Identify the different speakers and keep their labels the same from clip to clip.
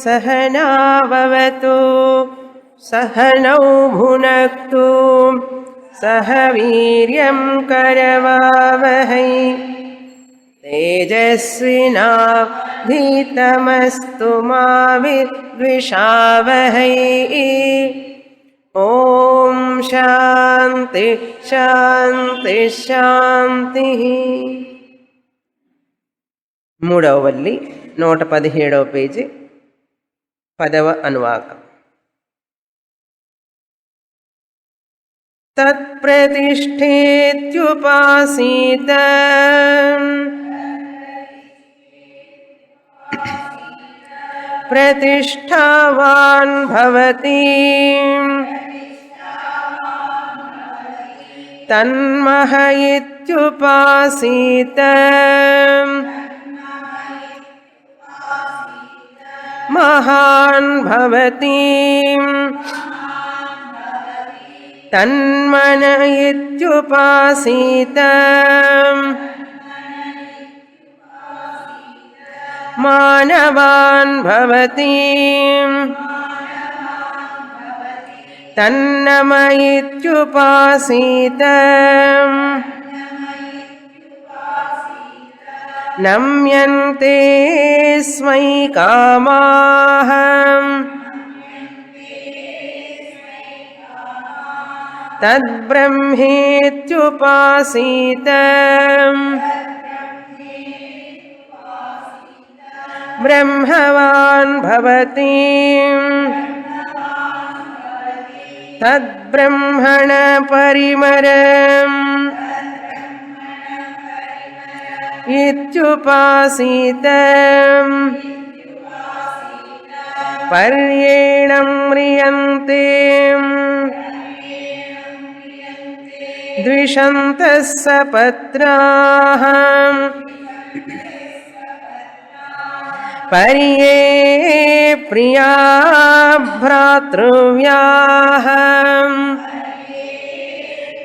Speaker 1: सहनाववतु सहनौ भुनक्तु सह वीर्यं करवावहै तेजस्विनावधीतमस्तु मा विद्विषावहै। ओम शांति शांति शांति। మూడవ వల్లి 117వ పేజీ 10వ అనువాకం. తత్ప్రతిష్ఠేత్యుపాసీత ప్రతిష్ఠావాన్ భవతి తన్మహ ఇత్యుపాసీత మహాన్ భవతి తన్మన ఇత్యుపాసీత మానవాన్ భవతి తన్నమ ఇత్యుపాసీత నమ్యంతే స్మై కామాః తద్బ్రహ్మేత్యుపాసీత బ్రహ్మవాన్ భవతి తద్బ్రహ్మణ పరిమరం ఇత్యుపాసీత పర్యేణం మ్రియంతే ద్విషంతః సపత్రాః పర్యే ప్రియా భ్రాతృవ్యాః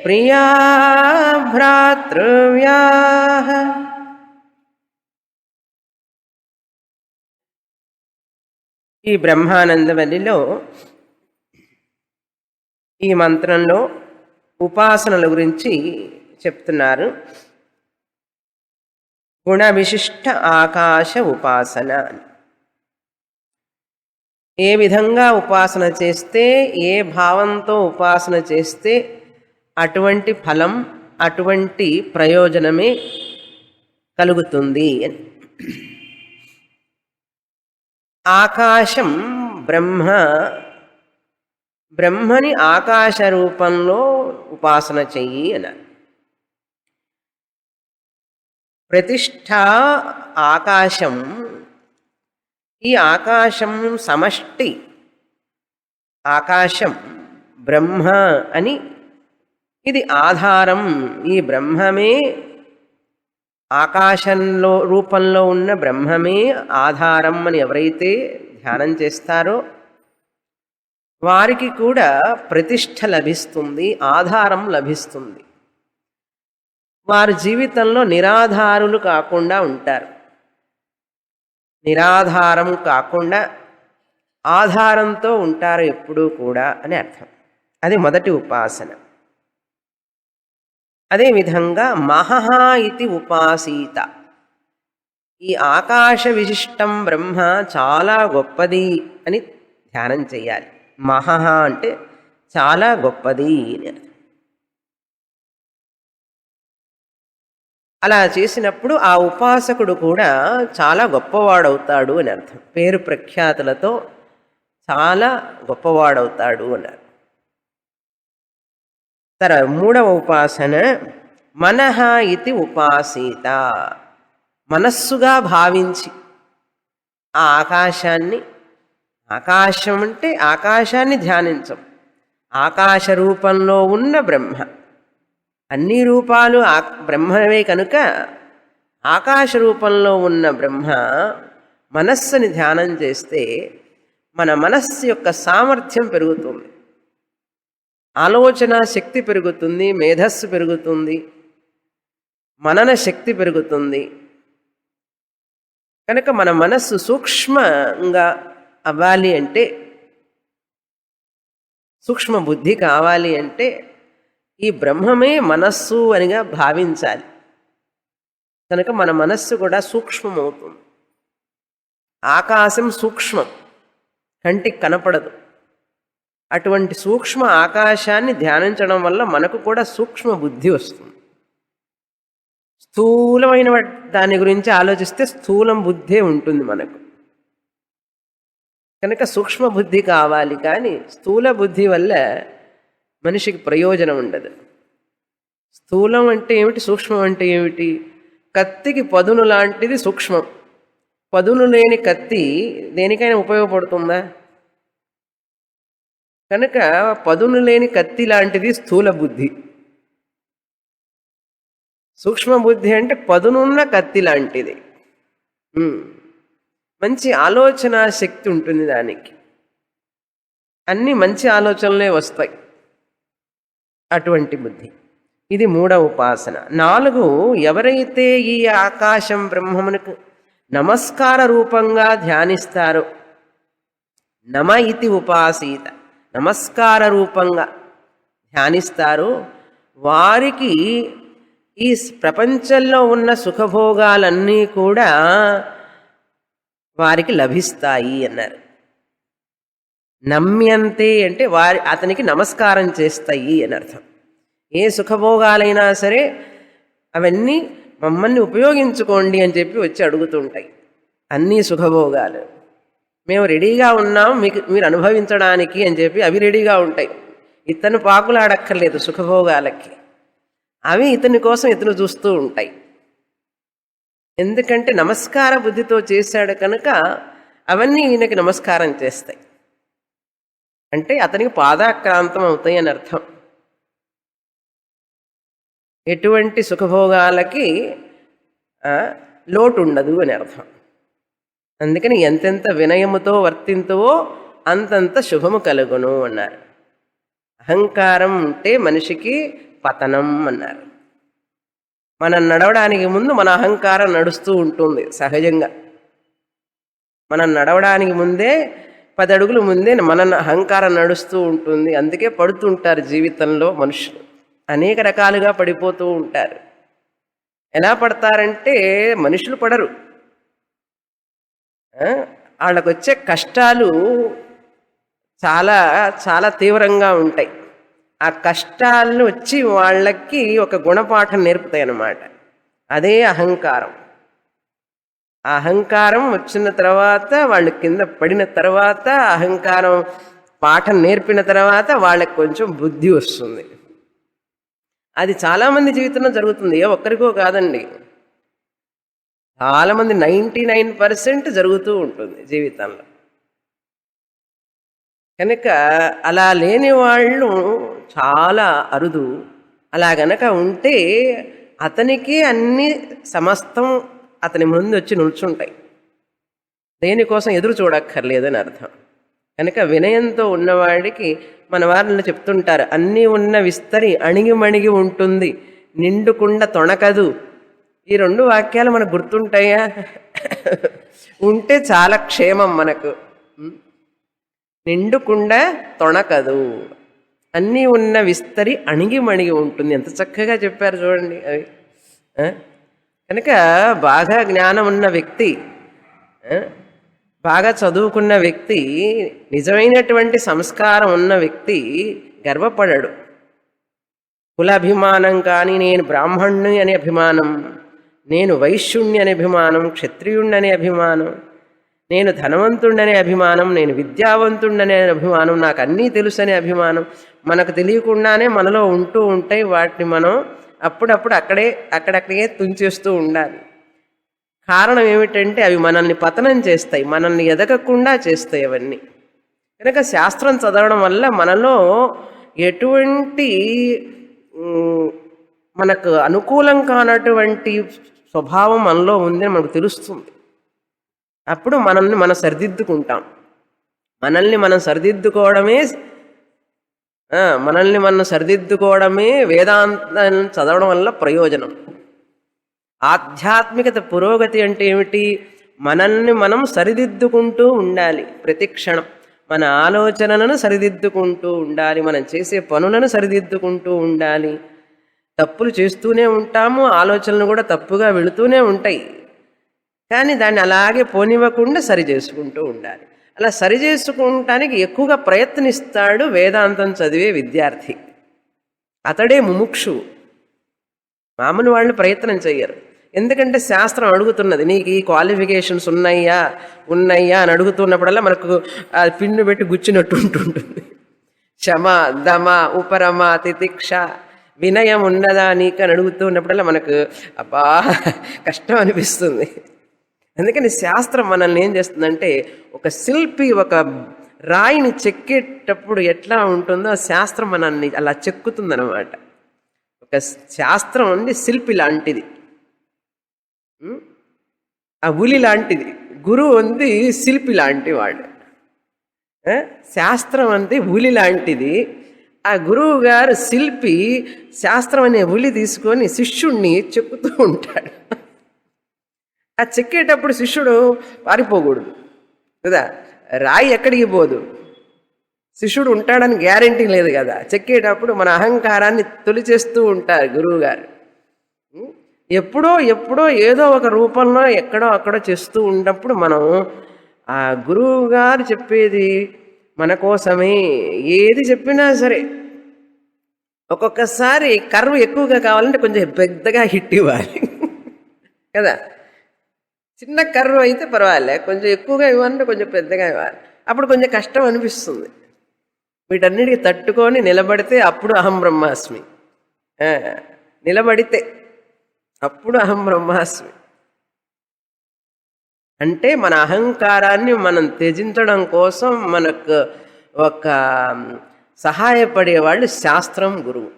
Speaker 1: ప్రియా భ్రాతృవ్యాః. ఈ బ్రహ్మానందవల్లిలో ఈ మంత్రంలో ఉపాసనల గురించి చెప్తున్నారు. గుణ విశిష్ట ఆకాశ ఉపాసన. ఏ విధంగా ఉపాసన చేస్తే, ఏ భావంతో ఉపాసన చేస్తే అటువంటి ఫలం, అటువంటి ప్రయోజనమే కలుగుతుంది అని. ఆకాశం బ్రహ్మ, బ్రహ్మని ఆకాశ రూపంలో ఉపాసన చెయ్యి అన్నారు. ప్రతిష్ఠ ఆకాశం. ఈ ఆకాశం సమష్టి. ఆకాశం బ్రహ్మ అని, ఇది ఆధారం. ఈ బ్రహ్మమే, ఆకాశంలో రూపంలో ఉన్న బ్రహ్మమే ఆధారం అని ఎవరైతే ధ్యానం చేస్తారో వారికి కూడా ప్రతిష్ఠ లభిస్తుంది, ఆధారం లభిస్తుంది. వారి జీవితంలో నిరాధారులు కాకుండా ఉంటారు. నిరాధారం కాకుండా ఆధారంతో ఉంటారు ఎప్పుడూ కూడా అని అర్థం. అది మొదటి ఉపాసన. అదేవిధంగా మహః ఇతి ఉపాసీత. ఈ ఆకాశ విశిష్టం బ్రహ్మ చాలా గొప్పది అని ధ్యానం చేయాలి. మహః అంటే చాలా గొప్పది అని అర్థం. అలా చేసినప్పుడు ఆ ఉపాసకుడు కూడా చాలా గొప్పవాడవుతాడు అని అర్థం. పేరు ప్రఖ్యాతులతో చాలా గొప్పవాడవుతాడు అన్నారు. మూడవ ఉపాసన మనః ఇతి ఉపాసీత. మనస్సుగా భావించి ఆ ఆకాశాన్ని, ఆకాశం అంటే ఆకాశాన్ని ధ్యానించం, ఆకాశ రూపంలో ఉన్న బ్రహ్మ. అన్ని రూపాలు బ్రహ్మవే కనుక ఆకాశ రూపంలో ఉన్న బ్రహ్మ మనస్సుని ధ్యానం చేస్తే మన మనస్సు యొక్క సామర్థ్యం పెరుగుతుంది, ఆలోచన శక్తి పెరుగుతుంది, మేధస్సు పెరుగుతుంది, మనన శక్తి పెరుగుతుంది. కనుక మన మనస్సు సూక్ష్మంగా అవ్వాలి అంటే, సూక్ష్మ బుద్ధి కావాలి అంటే ఈ బ్రహ్మమే మనస్సు అనిగా భావించాలి. కనుక మన మనస్సు కూడా సూక్ష్మమవుతుంది. ఆకాశం సూక్ష్మం, కంటికి కనపడదు. అటువంటి సూక్ష్మ ఆకాశాన్ని ధ్యానించడం వల్ల మనకు కూడా సూక్ష్మ బుద్ధి వస్తుంది. స్థూలమైన దాని గురించి ఆలోచిస్తే స్థూలం బుద్ధే ఉంటుంది మనకు. కనుక సూక్ష్మ బుద్ధి కావాలి, కానీ స్థూల బుద్ధి వల్ల మనిషికి ప్రయోజనం ఉండదు. స్థూలం అంటే ఏమిటి, సూక్ష్మం అంటే ఏమిటి? కత్తికి పదును లాంటిది సూక్ష్మం. పదును లేని కత్తి దేనికైనా ఉపయోగపడుతుందా? కనుక పదును లేని కత్తి లాంటిది స్థూల బుద్ధి. సూక్ష్మ బుద్ధి అంటే పదునున్న కత్తి లాంటిది. మంచి ఆలోచన శక్తి ఉంటుంది దానికి, అన్నీ మంచి ఆలోచనలే వస్తాయి. అటువంటి బుద్ధి. ఇది 3వ ఉపాసన. 4, ఎవరైతే ఈ ఆకాశం బ్రహ్మమునకు నమస్కార రూపంగా ధ్యానిస్తారో, నమ ఇతి ఉపాసీత, నమస్కార రూపంగా ధ్యానిస్తారో వారికి ఈ ప్రపంచంలో ఉన్న సుఖభోగాలన్నీ కూడా వారికి లభిస్తాయి అన్నారు. నమ్యంతే అంటే అతనికి నమస్కారం చేస్తాయి అని అర్థం. ఏ సుఖభోగాలైనా సరే అవన్నీ మమ్మల్ని ఉపయోగించుకోండి అని చెప్పి వచ్చి అడుగుతుంటాయి. అన్నీ సుఖభోగాలు మేము రెడీగా ఉన్నాం మీరు అనుభవించడానికి అని చెప్పి అవి రెడీగా ఉంటాయి. ఇతను పాకులాడక్కర్లేదు సుఖభోగాలకి, అవి ఇతని కోసం ఇతను చూస్తూ ఉంటాయి. ఎందుకంటే నమస్కార బుద్ధితో చేశాడు కనుక అవన్నీ ఈయనకి నమస్కారం చేస్తాయి. అంటే అతనికి పాదాక్రాంతం అవుతాయి అని అర్థం. ఎటువంటి సుఖభోగాలకి లోటు ఉండదు అని అర్థం. అందుకని ఎంతెంత వినయముతో వర్తింతువో అంతంత శుభము కలుగును అన్నారు. అహంకారం ఉంటే మనిషికి పతనం అన్నారు. మనం నడవడానికి ముందు మన అహంకారం నడుస్తూ ఉంటుంది సహజంగా. మనం నడవడానికి ముందే 10 అడుగులు ముందే మన అహంకారం నడుస్తూ ఉంటుంది. అందుకే పడుతుంటారు జీవితంలో మనుషులు, అనేక రకాలుగా పడిపోతూ ఉంటారు. ఎలా పడతారంటే మనుషులు పడరు, వాళ్ళకు వచ్చే కష్టాలు చాలా చాలా తీవ్రంగా ఉంటాయి. ఆ కష్టాలను వచ్చి వాళ్ళకి ఒక గుణపాఠం నేర్పుతాయి అన్నమాట. అదే అహంకారం. ఆ అహంకారం వచ్చిన తర్వాత వాళ్ళు కింద పడిన తర్వాత, అహంకారం పాఠం నేర్పిన తర్వాత వాళ్ళకి కొంచెం బుద్ధి వస్తుంది. అది చాలామంది జీవితంలో జరుగుతుంది, ఏ ఒక్కరికో కాదండి, చాలామంది 99% జరుగుతూ ఉంటుంది జీవితంలో. కనుక అలా లేని వాళ్ళు చాలా అరుదు. అలా గనక ఉంటే అతనికి అన్ని సమస్తం అతని ముందు వచ్చి నిల్చుంటాయి, దేనికోసం ఎదురు చూడక్కర్లేదని అర్థం. కనుక వినయంతో ఉన్నవాడికి మన వారిని చెప్తుంటారు, అన్నీ ఉన్న విస్తరి అణిగిమణిగి ఉంటుంది, నిండుకుండ తొణకదు. ఈ 2 వాక్యాలు మనకు గుర్తుంటాయా? ఉంటే చాలా క్షేమం మనకు. నిండుకుండ తొణకదు, అన్నీ ఉన్న విస్తరి అణిగిమణిగి ఉంటుంది. ఎంత చక్కగా చెప్పారు చూడండి అవి. కనుక బాగా జ్ఞానం ఉన్న వ్యక్తి, బాగా చదువుకున్న వ్యక్తి, నిజమైనటువంటి సంస్కారం ఉన్న వ్యక్తి గర్వపడడు. కులాభిమానం కానీ, నేను బ్రాహ్మణుని అనే అభిమానం, నేను వైశ్యుణ్ణి అనే అభిమానం, క్షత్రియుణ్ణి అనే అభిమానం, నేను ధనవంతుడనే అభిమానం, నేను విద్యావంతుడనే అభిమానం, నాకు అన్నీ తెలుసు అనే అభిమానం మనకు తెలియకుండానే మనలో ఉంటూ ఉంటాయి. వాటిని మనం అప్పుడప్పుడు అక్కడక్కడే తుంచేస్తూ ఉండాలి. కారణం ఏమిటంటే అవి మనల్ని పతనం చేస్తాయి, మనల్ని ఎదగకుండా చేస్తాయి అవన్నీ. కనుక శాస్త్రం చదవడం వల్ల మనలో ఎటువంటి మనకు అనుకూలం కానటువంటి స్వభావం మనలో ఉందని మనకు తెలుస్తుంది. అప్పుడు మనల్ని మనం సరిదిద్దుకుంటాం. మనల్ని మనం సరిదిద్దుకోవడమే వేదాంతం చదవడం వల్ల ప్రయోజనం. ఆధ్యాత్మికత పురోగతి అంటే ఏమిటి? మనల్ని మనం సరిదిద్దుకుంటూ ఉండాలి ప్రతి క్షణం. మన ఆలోచనలను సరిదిద్దుకుంటూ ఉండాలి, మనం చేసే పనులను సరిదిద్దుకుంటూ ఉండాలి. తప్పులు చేస్తూనే ఉంటాము, ఆలోచనలు కూడా తప్పుగా వెళుతూనే ఉంటాయి. కానీ దాన్ని అలాగే పోనివ్వకుండా సరి చేసుకుంటూ ఉండాలి. అలా సరి చేసుకుంటానికి ఎక్కువగా ప్రయత్నిస్తాడు వేదాంతం చదివే విద్యార్థి. అతడే ముముక్షువు. మామూలు వాళ్ళు ప్రయత్నం చెయ్యరు. ఎందుకంటే శాస్త్రం అడుగుతున్నది, నీకు ఈ క్వాలిఫికేషన్స్ ఉన్నాయా అని అడుగుతున్నప్పుడల్లా మనకు పిన్ను పెట్టి గుచ్చినట్టు ఉంటుంటుంది. క్షమ, దమ, ఉపరమ, తితిక్ష, వినయం ఉన్నదా నీకు అని అడుగుతున్నప్పుడల్లా మనకు అబ్బా కష్టం అనిపిస్తుంది. అందుకని శాస్త్రం మనల్ని ఏం చేస్తుందంటే, ఒక శిల్పి ఒక రాయిని చెక్కేటప్పుడు ఎట్లా ఉంటుందో ఆ శాస్త్రం మనల్ని అలా చెక్కుతుందన్నమాట. ఒక శాస్త్రం ఉంది శిల్పి లాంటిది, ఆ ఉలి లాంటిది. గురువు ఉంది శిల్పి లాంటి వాడు. శాస్త్రం అంతే ఉలి లాంటిది. ఆ గురువు గారు శిల్పి శాస్త్రం అనే ఉలి తీసుకొని శిష్యుణ్ణి చెక్కుతూ ఉంటాడు. ఆ చెక్కేటప్పుడు శిష్యుడు పారిపోకూడదు కదా, రాయి ఎక్కడికి పోదు, శిష్యుడు ఉంటాడని గ్యారంటీ లేదు కదా. చెక్కేటప్పుడు మన అహంకారాన్ని తొలిచేస్తూ ఉంటారు గురువుగారు. ఎప్పుడో ఏదో ఒక రూపంలో ఎక్కడో అక్కడో చేస్తూ ఉన్నప్పుడు మనం ఆ గురువు గారు చెప్పేది మన కోసమే. ఏది చెప్పినా సరే ఒక్కొక్కసారి కర్వ్ ఎక్కువగా కావాలంటే కొంచెం పెద్దగా హిట్ ఇవ్వాలి కదా. చిన్న కర్వ్ అయితే పర్వాలే, కొంచెం ఎక్కువగా ఇవ్వాలంటే కొంచెం పెద్దగా ఇవ్వాలి. అప్పుడు కొంచెం కష్టం అనిపిస్తుంది. వీటన్నిటికీ తట్టుకొని నిలబడితే అప్పుడు అహం బ్రహ్మాస్మి. నిలబడితే అప్పుడు అహం బ్రహ్మాస్మి. అంటే మన అహంకారాన్ని మనం త్యజించడం కోసం మనకు ఒక సహాయపడేవాళ్ళు శాస్త్రం, గురువు.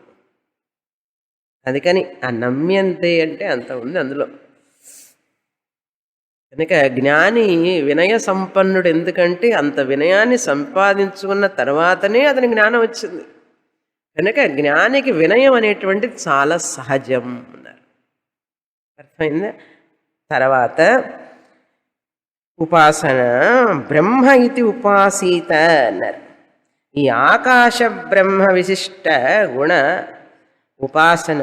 Speaker 1: అందుకని ఆ నమ్యంతే అంటే అంత ఉంది అందులో. కనుక జ్ఞాని వినయ సంపన్నుడు. ఎందుకంటే అంత వినయాన్ని సంపాదించుకున్న తర్వాతనే అతని జ్ఞానం వచ్చింది. కనుక జ్ఞానికి వినయం అనేటువంటిది చాలా సహజం అన్నారు. అర్థమైందా? తర్వాత ఉపాసన బ్రహ్మ ఇది ఉపాసీత అన్నారు. ఈ ఆకాశ బ్రహ్మ విశిష్ట గుణ ఉపాసన,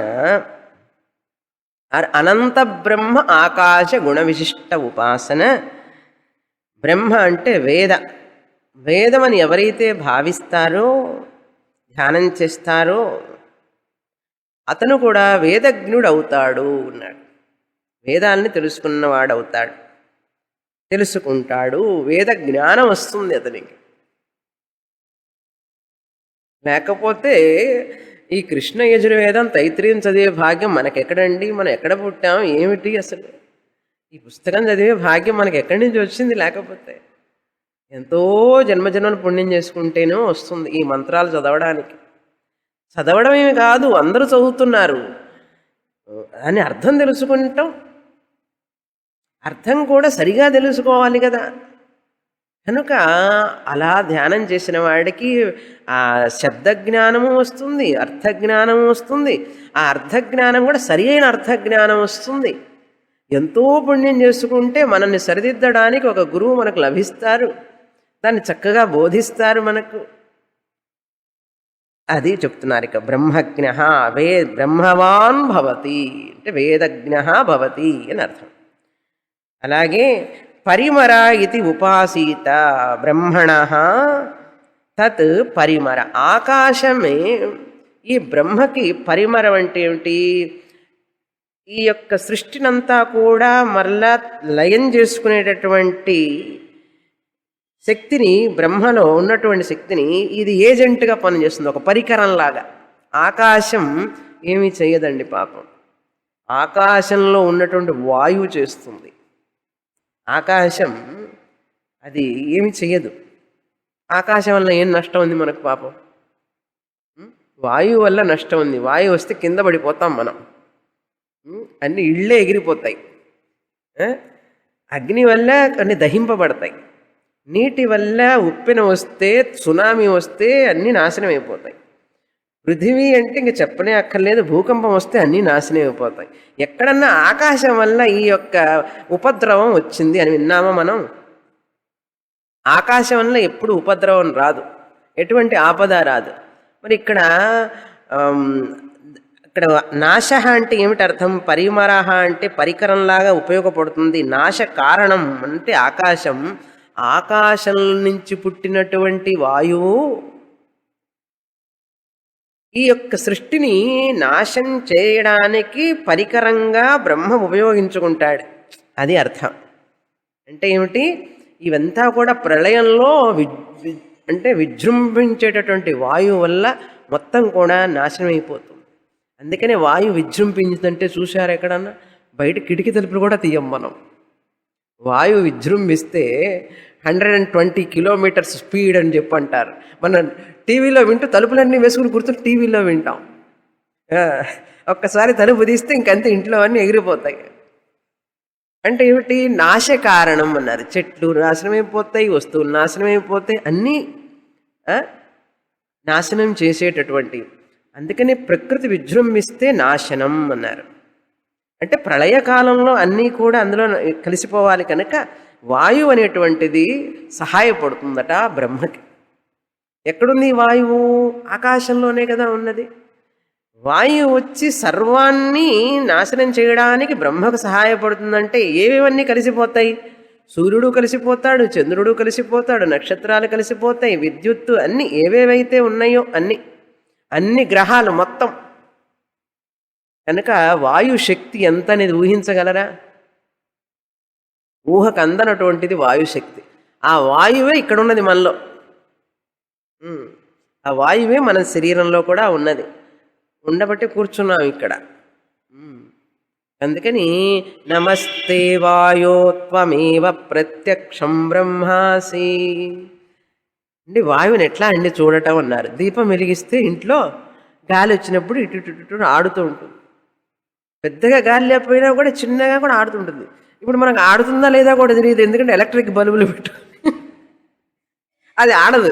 Speaker 1: అనంత బ్రహ్మ ఆకాశ గుణ విశిష్ట ఉపాసన. బ్రహ్మ అంటే వేదమని ఎవరైతే భావిస్తారో, ధ్యానం చేస్తారో అతను కూడా వేదజ్ఞుడు అవుతాడు అన్నాడు. వేదాల్ని తెలుసుకున్నవాడవుతాడు, తెలుసుకుంటాడు. వేద జ్ఞానం వస్తుంది అతనికి. లేకపోతే ఈ కృష్ణ యజుర్వేదం, తైత్రీయం చదివే భాగ్యం మనకెక్కడండి? మనం ఎక్కడ పుట్టాం? ఏమిటి అసలు ఈ పుస్తకం చదివే భాగ్యం మనకి ఎక్కడి నుంచి వచ్చింది? లేకపోతే ఎంతో జన్మజన్మను పుణ్యం చేసుకుంటేనో వస్తుంది ఈ మంత్రాలు చదవడానికి. చదవడం ఏమి కాదు, అందరూ చదువుతున్నారు అని అర్థం తెలుసుకుంటాం. అర్థం కూడా సరిగా తెలుసుకోవాలి కదా. కనుక అలా ధ్యానం చేసిన వాడికి ఆ శబ్దజ్ఞానము వస్తుంది, అర్థజ్ఞానము వస్తుంది. ఆ అర్థజ్ఞానం కూడా సరి అయిన అర్థజ్ఞానం వస్తుంది. ఎంతో పుణ్యం చేసుకుంటే మనల్ని సరిదిద్దడానికి ఒక గురువు మనకు లభిస్తారు, దాన్ని చక్కగా బోధిస్తారు మనకు. అది చెప్తున్నారు ఇక. బ్రహ్మజ్ఞ బ్రహ్మవాన్ భవతి అంటే వేదజ్ఞ భవతి అని అర్థం. అలాగే పరిమర ఇది ఉపాసీత బ్రహ్మణ తత్ పరిమర. ఆకాశమే ఈ బ్రహ్మకి పరిమరం అంటే ఏమిటి? ఈ యొక్క సృష్టినంతా కూడా మరలా లయం చేసుకునేటటువంటి శక్తిని, బ్రహ్మలో ఉన్నటువంటి శక్తిని ఇది ఏజెంట్గా పనిచేస్తుంది, ఒక పరికరంలాగా. ఆకాశం ఏమీ చేయదండి పాపం. ఆకాశంలో ఉన్నటువంటి వాయువు చేస్తుంది. ఆకాశం అది ఏమి చెయ్యదు. ఆకాశం వల్ల ఏం నష్టం ఉంది మనకు పాపం? వాయువు వల్ల నష్టం ఉంది. వాయువు వస్తే కింద పడిపోతాం మనం, అన్ని ఇళ్ళే ఎగిరిపోతాయి. అగ్ని వల్ల కొన్ని దహింపబడతాయి. నీటి వల్ల ఉప్పెన వస్తే, సునామీ వస్తే అన్నీ నాశనం అయిపోతాయి. పృథివీ అంటే ఇంక చెప్పనే అక్కర్లేదు. భూకంపం వస్తే అన్నీ నాశనం అయిపోతాయి. ఎక్కడన్నా ఆకాశం వల్ల ఈ యొక్క ఉపద్రవం వచ్చింది అని విన్నామా మనం? ఆకాశం వల్ల ఎప్పుడు ఉపద్రవం రాదు, ఎటువంటి ఆపద రాదు. మరి ఇక్కడ ఆమ్, ఇక్కడ నాశ అంటే ఏమిటి అర్థం? పరిమరహ అంటే పరికరంలాగా ఉపయోగపడుతుంది. నాశ కారణం అంటే ఆకాశం. ఆకాశం నుంచి పుట్టినటువంటి వాయువు ఈ యొక్క సృష్టిని నాశం చేయడానికి పరికరంగా బ్రహ్మ ఉపయోగించుకుంటాడు. అది అర్థం. అంటే ఏమిటి? ఇవంతా కూడా ప్రళయంలో అంటే విజృంభించేటటువంటి వాయువు వల్ల మొత్తం కూడా నాశనం అయిపోతుంది. అందుకనే వాయువు విజృంభించిందంటే చూశారు ఎక్కడన్నా? బయట కిటికీ తలుపులు కూడా తీయం మనం. వాయువు విజృంభిస్తే 120 కిలోమీటర్స్ స్పీడ్ అని చెప్పి అంటారు. మనం టీవీలో వింటూ తలుపులన్నీ వేసుకుని కూర్చొని టీవీలో వింటాం. ఒక్కసారి తలుపు తీస్తే ఇంకంతే, ఇంట్లో అన్నీ ఎగిరిపోతాయి. అంటే ఏమిటి? నాశ కారణం అన్నారు. చెట్లు నాశనమైపోతాయి, వస్తువులు నాశనమైపోతాయి, అన్నీ నాశనం చేసేటటువంటివి. అందుకని ప్రకృతి విజృంభిస్తే నాశనం అన్నారు. అంటే ప్రళయకాలంలో అన్నీ కూడా అందులో కలిసిపోవాలి కనుక వాయువు అనేటువంటిది సహాయపడుతుందట బ్రహ్మకి. ఎక్కడుంది వాయువు? ఆకాశంలోనే కదా ఉన్నది. వాయువు వచ్చి సర్వాన్ని నాశనం చేయడానికి బ్రహ్మకు సహాయపడుతుందంటే ఏవేవన్నీ కలిసిపోతాయి? సూర్యుడు కలిసిపోతాడు, చంద్రుడు కలిసిపోతాడు, నక్షత్రాలు కలిసిపోతాయి, విద్యుత్తు, అన్నీ ఏవేవైతే ఉన్నాయో అన్ని గ్రహాలు మొత్తం. కనుక వాయు శక్తి ఎంత అనేది ఊహించగలరా? ఊహకు అందనటువంటిది వాయుశక్తి. ఆ వాయువే ఇక్కడ ఉన్నది మనలో. ఆ వాయువే మన శరీరంలో కూడా ఉన్నది. ఉండబట్టి కూర్చున్నాం ఇక్కడ. అందుకని నమస్తే వాయో త్వమేవ ప్రత్యక్షం బ్రహ్మాసి. అంటే వాయువుని ఎట్లా అండి చూడటం అన్నారు. దీపం వెలిగిస్తే ఇంట్లో గాలి వచ్చినప్పుడు ఇటు ఇటు ఇటు ఆడుతూ ఉంటుంది. పెద్దగా గాలి లేకపోయినా కూడా చిన్నగా కూడా ఆడుతుంటుంది. ఇప్పుడు మనకు ఆడుతుందా లేదా కూడా తెలియదు, ఎందుకంటే ఎలక్ట్రిక్ బల్బులు పెట్టు అది ఆడదు.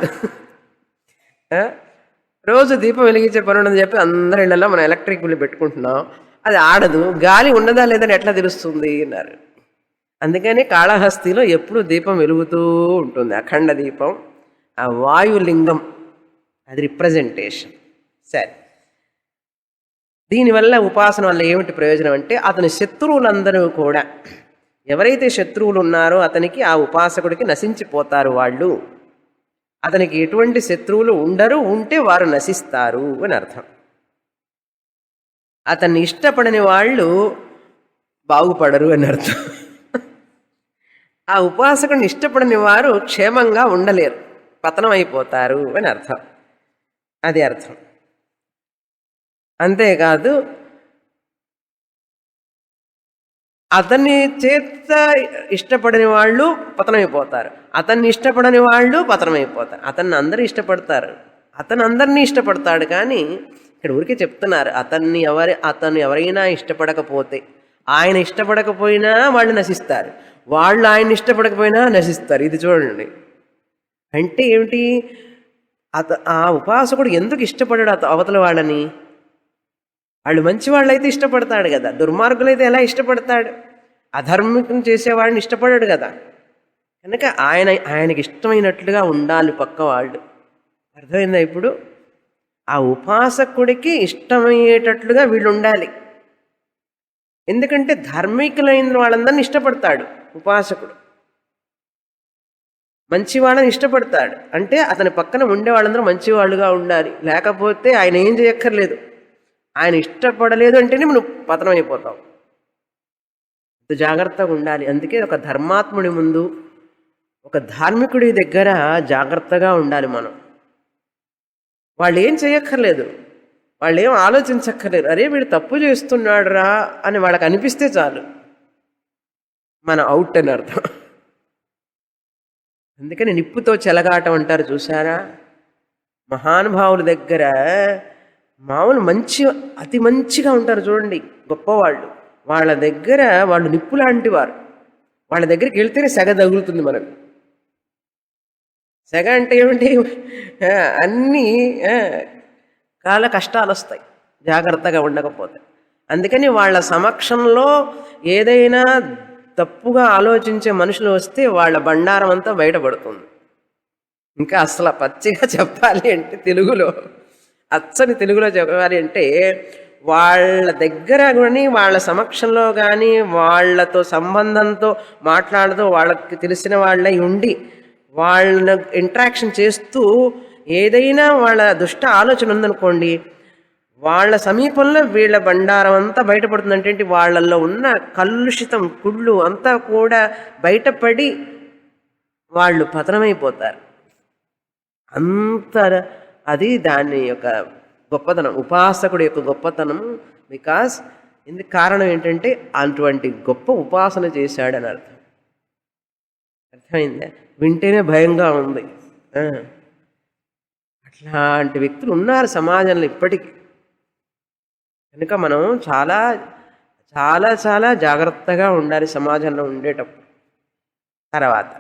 Speaker 1: రోజు దీపం వెలిగించే పని ఉండదని చెప్పి అందరి ఇళ్లలో మనం ఎలక్ట్రిక్ బల్బు పెట్టుకుంటున్నాం, అది ఆడదు. గాలి ఉన్నదా లేదని ఎట్లా తెలుస్తుంది అన్నారు. అందుకని కాళహస్తిలో ఎప్పుడు దీపం వెలుగుతూ ఉంటుంది, అఖండ దీపం. ఆ వాయులింగం అది రిప్రజెంటేషన్. సరే, దీనివల్ల ఉపాసన వల్ల ఏమిటి ప్రయోజనం అంటే అతని శత్రువులందరూ కూడా, ఎవరైతే శత్రువులు ఉన్నారో అతనికి, ఆ ఉపాసకుడికి నశించిపోతారు వాళ్ళు. అతనికి ఎటువంటి శత్రువులు ఉండరు, ఉంటే వారు నశిస్తారు అని అర్థం. అతన్ని ఇష్టపడని వాళ్ళు బాగుపడరు అని అర్థం. ఆ ఉపాసకుడిని ఇష్టపడని వారు క్షేమంగా ఉండలేరు, పతనం అయిపోతారు అని అర్థం. అది అర్థం. అంతేకాదు అతన్ని చేత ఇష్టపడని వాళ్ళు పతనమైపోతారు, అతన్ని ఇష్టపడని వాళ్ళు పతనమైపోతారు. అతన్ని అందరూ ఇష్టపడతారు, అతను అందరినీ ఇష్టపడతాడు. కానీ ఇక్కడ ఊరికే చెప్తున్నారు, అతను ఎవరైనా ఇష్టపడకపోతే, ఆయన ఇష్టపడకపోయినా వాళ్ళు నశిస్తారు, వాళ్ళు ఆయన ఇష్టపడకపోయినా నశిస్తారు. ఇది చూడండి. అంటే ఏమిటి? ఆ ఉపాసకుడు ఎందుకు ఇష్టపడాడు అవతల వాళ్ళని? వాళ్ళు మంచి వాళ్ళైతే ఇష్టపడతాడు కదా, దుర్మార్గులైతే ఎలా ఇష్టపడతాడు? అధర్మికం చేసేవాడిని ఇష్టపడాడు కదా. కనుక ఆయనకి ఇష్టమైనట్లుగా ఉండాలి పక్క వాళ్ళు. అర్థమైందా ఇప్పుడు? ఆ ఉపాసకుడికి ఇష్టమయ్యేటట్లుగా వీళ్ళు ఉండాలి. ఎందుకంటే ధార్మికులైన వాళ్ళందరినీ ఇష్టపడతాడు ఉపాసకుడు, మంచివాళ్ళని ఇష్టపడతాడు. అంటే అతని పక్కన ఉండే వాళ్ళందరూ మంచివాళ్ళుగా ఉండాలి, లేకపోతే ఆయన ఏం చేయక్కర్లేదు. ఆయన ఇష్టపడలేదు అంటేనే నువ్వు పతనం అయిపోతావు. జాగ్రత్తగా ఉండాలి. అందుకే ఒక ధర్మాత్ముడి ముందు, ఒక ధార్మికుడి దగ్గర జాగ్రత్తగా ఉండాలి మనం. వాళ్ళు ఏం చేయక్కర్లేదు, వాళ్ళు ఏం ఆలోచించక్కర్లేదు. అరే వీడు తప్పు చేస్తున్నాడు రా అని వాళ్ళకి అనిపిస్తే చాలు, మన అవుట్ అని అర్థం. అందుకని నిప్పుతో చెలగాటం అంటారు చూసారా? మహానుభావుల దగ్గర మామూలు అతి మంచిగా ఉంటారు చూడండి గొప్పవాళ్ళు. వాళ్ళ దగ్గర వాళ్ళు నిప్పు లాంటి వారు. వాళ్ళ దగ్గరికి వెళ్తేనే సెగ తగులుతుంది మనకు. సెగ అంటే ఏమిటి? అన్నీ చాలా కష్టాలు వస్తాయి జాగ్రత్తగా ఉండకపోతే. అందుకని వాళ్ళ సమక్షంలో ఏదైనా తప్పుగా ఆలోచించే మనుషులు వస్తే వాళ్ళ బండారం అంతా బయటపడుతుంది. ఇంకా అసలు పచ్చిగా చెప్పాలి అంటే తెలుగులో, అచ్చని తెలుగులో చెప్పాలి అంటే, వాళ్ళ దగ్గర కానీ వాళ్ళ సమక్షంలో కానీ వాళ్ళతో సంబంధంతో మాట్లాడుతూ వాళ్ళకి తెలిసిన వాళ్ళై ఉండి వాళ్ళని ఇంటరాక్షన్ చేస్తూ ఏదైనా వాళ్ళ దుష్ట ఆలోచన ఉందనుకోండి, వాళ్ళ సమీపంలో వీళ్ళ బండారం అంతా బయటపడుతుంది. అంటే వాళ్ళల్లో ఉన్న కలుషితం కుళ్ళు అంతా కూడా బయటపడి వాళ్ళు పతనమైపోతారు. అంత అది దాని యొక్క గొప్పతనం, ఉపాసకుడి యొక్క గొప్పతనం. బికాస్ ఇందుకు కారణం ఏంటంటే అటువంటి గొప్ప ఉపాసన చేశాడని అర్థం. అర్థమైందా? వింటేనే భయంగా ఉంది. అట్లాంటి వ్యక్తులు ఉన్నారు సమాజంలో ఇప్పటికీ. కనుక మనం చాలా చాలా చాలా జాగ్రత్తగా ఉండాలి సమాజంలో ఉండేటప్పుడు. తర్వాత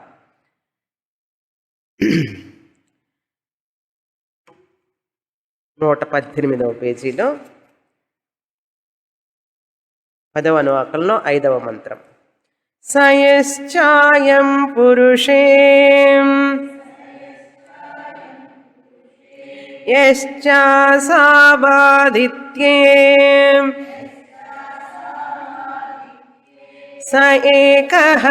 Speaker 1: 118వ పేజీలో 10వ అనువాకంలో 5వ మంత్రం. సయశ్చాయం పురుషే యశ్చాసావాదిత్యే స ఏకః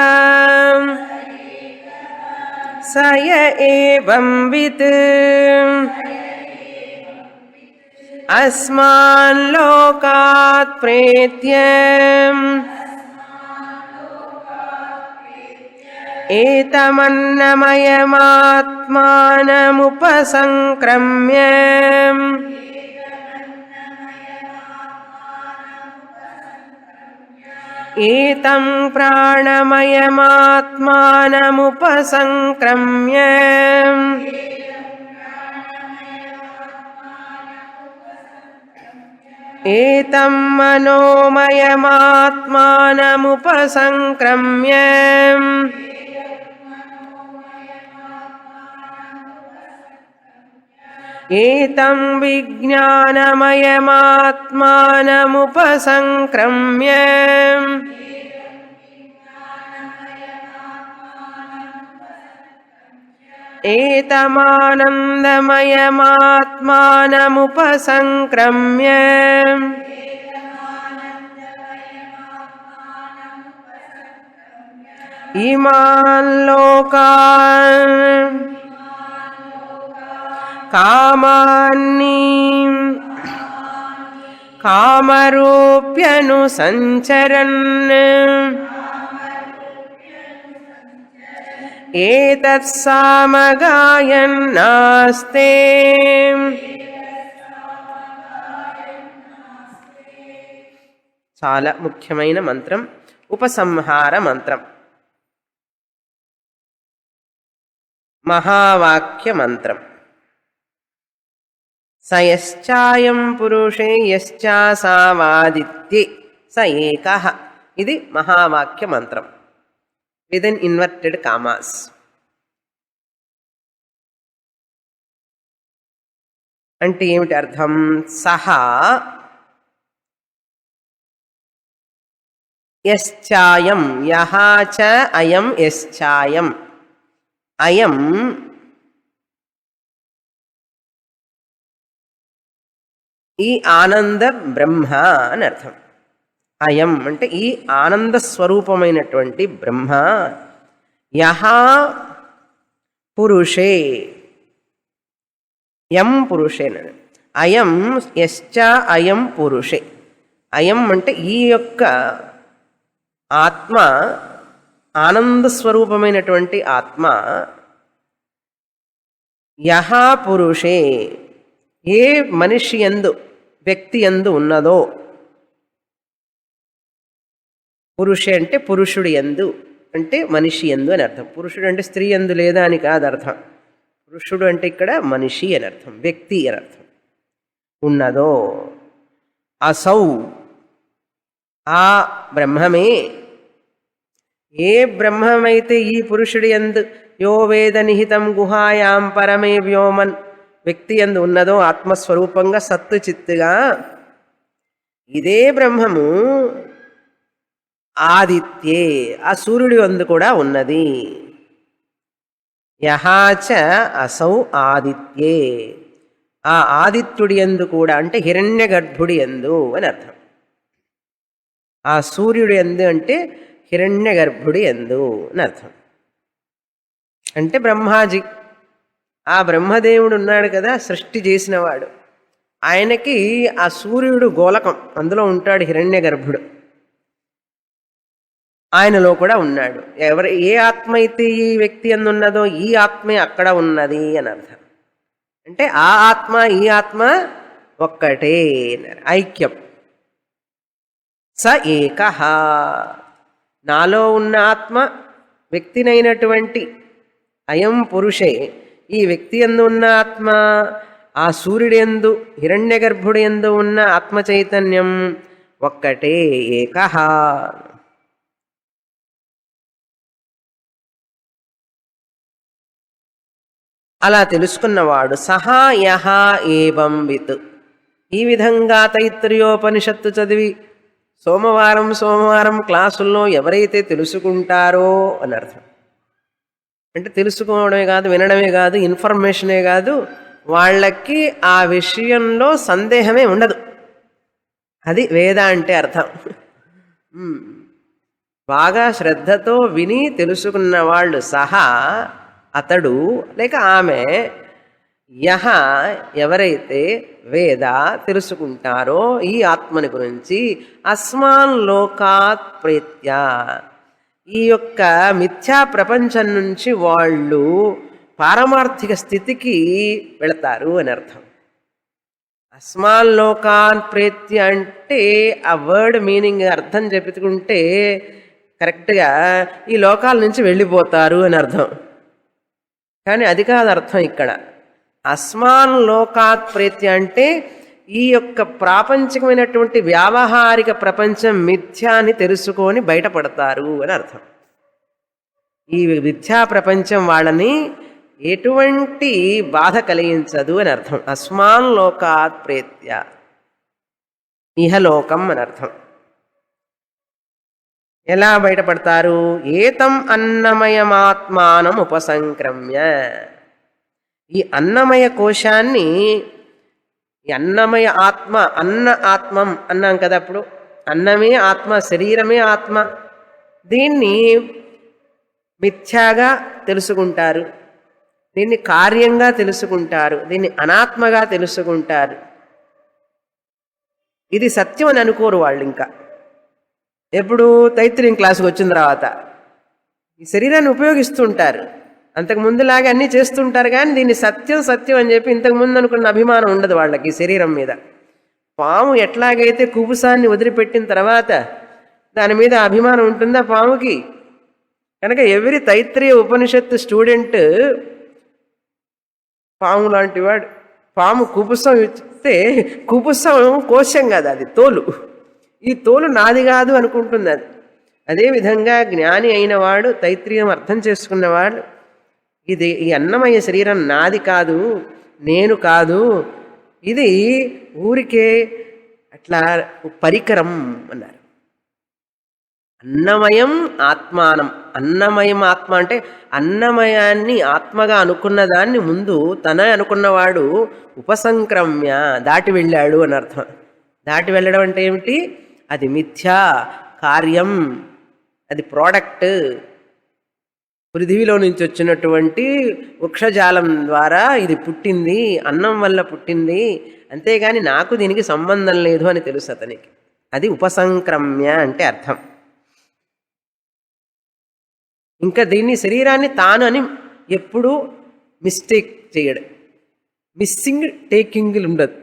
Speaker 1: స య ఏవం విత్ అస్మాన్ లోకాత్ ప్రేత్య ఏతమన్నమయమాత్మానముపసంక్రమ్య ఏతం ప్రాణమయమాత్మానముపసంక్రమ్య ఏతం మనోమయమాత్మానముపసంక్రమ్య ఏతం విజ్ఞానమయమాత్మానముపసంక్రమ్య ఏతమానందమయమాత్మానముపసంక్రమ్య ఇమాన్ లోకాన్ కామాన్ని కామరూప్యను సంచరన్ ఏతత్సామగాయన్నాస్తే చాలా ముఖ్యమైన మంత్రం, ఉపసంహార మంత్రం, మహావాక్య మంత్రం. సయశ్చాయం పురుషే యశ్చాసావాదిత్యే స ఏకః. ఇది మహావాక్య మంత్రం విదిన్ ఇన్వర్టెడ్ కామాస్. అంటే ఏమిటి అర్థం? సహా యశ్చాయం, యహ చ అయం యశ్చాయం, అయం ఈ ఆనంద బ్రహ్మ అని అర్థం. అయం అంటే ఈ ఆనంద స్వరూపమైనటువంటి బ్రహ్మ. యహ పురుషే, యం పురుషే, అయం యశ్చ అయం పురుషే. అయం అంటే ఈ యొక్క ఆత్మ, ఆనంద స్వరూపమైనటువంటి ఆత్మ. యహ పురుషే, ఏ మనిషి యందు, వ్యక్తి యందు ఉన్నదో, పురుషే అంటే పురుషుడి యందు అంటే మనిషి యందు అని అర్థం. పురుషుడు అంటే స్త్రీ యందు లేదా అని కాదు అర్థం. పురుషుడు అంటే ఇక్కడ మనిషి అని అర్థం, వ్యక్తి అని అర్థం. ఉన్నదో అసౌ, ఆ బ్రహ్మమే. ఏ బ్రహ్మమైతే ఈ పురుషుడి యందు యో వేద నిహితం గుహాయాం పరమే వ్యోమన్ వ్యక్తి యందు ఉన్నదో ఆత్మస్వరూపంగా సత్తు చిత్తుగా ఇదే బ్రహ్మము ఆదిత్యే ఆ సూర్యుడి యందు కూడా ఉన్నది. యహాచ అసౌ ఆదిత్యే ఆ ఆదిత్యుడి యందు కూడా అంటే హిరణ్య గర్భుడి యందు అని అర్థం. ఆ సూర్యుడి యందు అంటే హిరణ్య గర్భుడి యందు అని అర్థం. అంటే బ్రహ్మాజీ ఆ బ్రహ్మదేవుడు ఉన్నాడు కదా, సృష్టి చేసినవాడు. ఆయనకి ఆ సూర్యుడు గోలకం, అందులో ఉంటాడు హిరణ్య గర్భుడు, ఆయనలో కూడా ఉన్నాడు. ఏ ఆత్మ అయితే ఈ వ్యక్తి యందు ఉన్నదో ఈ ఆత్మే అక్కడ ఉన్నది అని అర్థం. అంటే ఆ ఆత్మ ఈ ఆత్మ ఒక్కటే, ఐక్యం. స ఏకః నాలో ఉన్న ఆత్మ వ్యక్తినైనటువంటి అయం పురుషే ఈ వ్యక్తి యందు ఉన్న ఆత్మ ఆ సూర్యుడి యందు హిరణ్య గర్భుడి యందు ఉన్న ఆత్మ చైతన్యం ఒక్కటే, ఏకః. అలా తెలుసుకున్నవాడు సహా యహ ఏవం విత్. ఈ విధంగా తైత్తిరీయోపనిషత్తు చదివి సోమవారం సోమవారం క్లాసుల్లో ఎవరైతే తెలుసుకుంటారో అని అర్థం. అంటే తెలుసుకోవడమే కాదు, వినడమే కాదు, ఇన్ఫర్మేషనే కాదు, వాళ్ళకి ఆ విషయంలో సందేహమే ఉండదు. అది వేద అంటే అర్థం. బాగా శ్రద్ధతో విని తెలుసుకున్న వాళ్ళు సహా అతడు లేక ఆమె యహ ఎవరైతే వేద తెలుసుకుంటారో ఈ ఆత్మని గురించి అస్మాన్ లోకాత్ ప్రేత్య ఈ యొక్క మిథ్యా ప్రపంచం నుంచి వాళ్ళు పారమార్థిక స్థితికి వెళతారు అని అర్థం. అస్మాన్ లోకాన్ ప్రేత్య అంటే ఆ వర్డ్ మీనింగ్ అర్థం చెప్పుకుంటే కరెక్ట్గా ఈ లోకాల నుంచి వెళ్ళిపోతారు అని అర్థం. కానీ అది కాదు అర్థం ఇక్కడ. అస్మాన్ లోకాత్ ప్రేత్య అంటే ఈ యొక్క ప్రాపంచికమైనటువంటి వ్యావహారిక ప్రపంచం మిథ్యాన్ని తెలుసుకొని బయటపడతారు అని అర్థం. ఈ మిథ్యా ప్రపంచం వాళ్ళని ఎటువంటి బాధ కలిగించదు అని అర్థం. అస్మాన్ లోకాత్ ప్రేత్య ఇహలోకం అని అర్థం. ఎలా బయటపడతారు? ఏతం అన్నమయమాత్మానం ఉపసంక్రమ్య ఈ అన్నమయ కోశాన్ని, ఈ అన్నమయ ఆత్మ, అన్న ఆత్మం అన్నాం కదా, అప్పుడు అన్నమే ఆత్మ, శరీరమే ఆత్మ. దీన్ని మిథ్యాగా తెలుసుకుంటారు, దీన్ని కార్యంగా తెలుసుకుంటారు, దీన్ని అనాత్మగా తెలుసుకుంటారు. ఇది సత్యం అని అనుకోరు వాళ్ళు. ఇంకా ఎప్పుడు తైత్రీయం క్లాసుకు వచ్చిన తర్వాత ఈ శరీరాన్ని ఉపయోగిస్తుంటారు, అంతకు ముందులాగే అన్నీ చేస్తుంటారు, కానీ దీన్ని సత్యం సత్యం అని చెప్పి ఇంతకుముందు అనుకున్న అభిమానం ఉండదు వాళ్ళకి శరీరం మీద. పాము ఎట్లాగైతే కుబుసాన్ని వదిలిపెట్టిన తర్వాత దాని మీద అభిమానం ఉంటుందా పాముకి? కనుక ఎవరి తైత్రీయ ఉపనిషత్తు స్టూడెంట్ పాము లాంటి వాడు. పాము కుబుసం ఇస్తే కుబుసం కోశం కాదు, అది తోలు. ఈ తోలు నాది కాదు అనుకుంటుంది అది. అదేవిధంగా జ్ఞాని అయిన వాడు, తైత్రీయం అర్థం చేసుకున్నవాడు, ఇది ఈ అన్నమయ శరీరం నాది కాదు, నేను కాదు, ఇది ఊరికే అట్లా పరికరం అన్నారు. అన్నమయం ఆత్మానం. అన్నమయం ఆత్మ అంటే అన్నమయాన్ని ఆత్మగా అనుకున్న దాన్ని ముందు తన అనుకున్నవాడు ఉపసంక్రమ్య దాటి వెళ్ళాడు అని అర్థం. దాటి వెళ్ళడం అంటే ఏమిటి? అది మిథ్యా కార్యం, అది ప్రోడక్ట్, పృథివీలో నుంచి వచ్చినటువంటి వృక్షజాలం ద్వారా ఇది పుట్టింది, అన్నం వల్ల పుట్టింది, అంతేగాని నాకు దీనికి సంబంధం లేదు అని తెలుసు అతనికి. అది ఉపసంక్రమ్య అంటే అర్థం. ఇంకా దీన్ని శరీరాన్ని తాను అని ఎప్పుడూ మిస్టేక్ చేయడు, మిస్సింగ్ టేకింగ్ ఉండదు.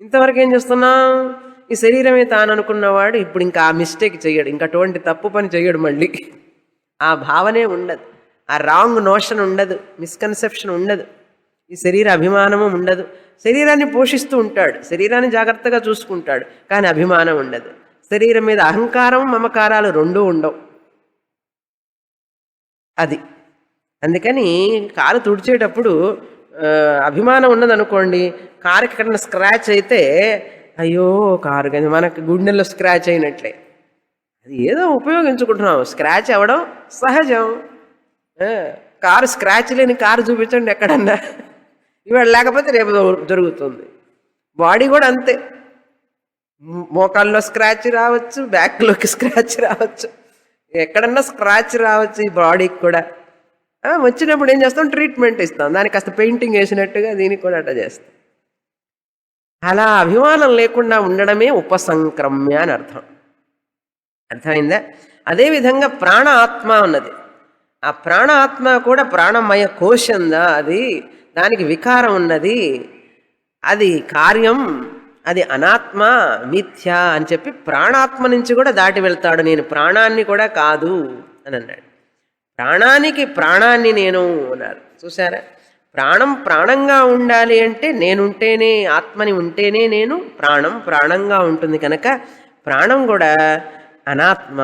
Speaker 1: ఇంతవరకు ఏం చేస్తున్నాం? ఈ శరీరమే తాను అనుకున్నవాడు ఇప్పుడు ఇంకా ఆ మిస్టేక్ చేయడు, ఇంకా అటువంటి తప్పు పని చేయడు. మళ్ళీ ఆ భావనే ఉండదు, ఆ రాంగ్ నోషన్ ఉండదు, మిస్కన్సెప్షన్ ఉండదు, ఈ శరీర అభిమానము ఉండదు. శరీరాన్ని పోషిస్తూ ఉంటాడు, శరీరాన్ని జాగ్రత్తగా చూసుకుంటాడు, కానీ అభిమానం ఉండదు. శరీరం మీద అహంకారం మమకారాలు రెండూ ఉండవు. అది అందుకని కాలు తుడిచేటప్పుడు అభిమానం ఉన్నదనుకోండి, కారుకి ఎక్కడన్నా స్క్రాచ్ అయితే అయ్యో కారు కదా మనకి గుండెల్లో స్క్రాచ్ అయినట్లే. అది ఏదో ఉపయోగించుకుంటున్నాం, స్క్రాచ్ అవ్వడం సహజం. కారు స్క్రాచ్ లేని కారు చూపించండి ఎక్కడన్నా, ఇవాళ లేకపోతే రేపు జరుగుతుంది. బాడీ కూడా అంతే, మోకాల్లో స్క్రాచ్ రావచ్చు, బ్యాక్లోకి స్క్రాచ్ రావచ్చు, ఎక్కడన్నా స్క్రాచ్ రావచ్చు ఈ బాడీకి కూడా. వచ్చినప్పుడు ఏం చేస్తాం, ట్రీట్మెంట్ ఇస్తాం, దానికి కాస్త పెయింటింగ్ వేసినట్టుగా దీనికి కూడా అట్లా చేస్తాం. అలా అభిమానం లేకుండా ఉండడమే ఉపసంక్రమ్య అని అర్థం. అర్థమైందా? అదేవిధంగా ప్రాణ ఆత్మ ఉన్నది. ఆ ప్రాణ ఆత్మ కూడా ప్రాణమయ కోశందా, అది దానికి వికారం ఉన్నది, అది కార్యం, అది అనాత్మ, మిథ్య అని చెప్పి ప్రాణాత్మ నుంచి కూడా దాటి వెళ్తాడు. నేను ప్రాణాన్ని కూడా కాదు అని అన్నాడు. ప్రాణానికి ప్రాణాన్ని నేను అన్నారు. చూసారా, ప్రాణం ప్రాణంగా ఉండాలి అంటే నేనుంటేనే, ఆత్మని ఉంటేనే నేను ప్రాణం ప్రాణంగా ఉంటుంది. కనుక ప్రాణం కూడా అనాత్మ,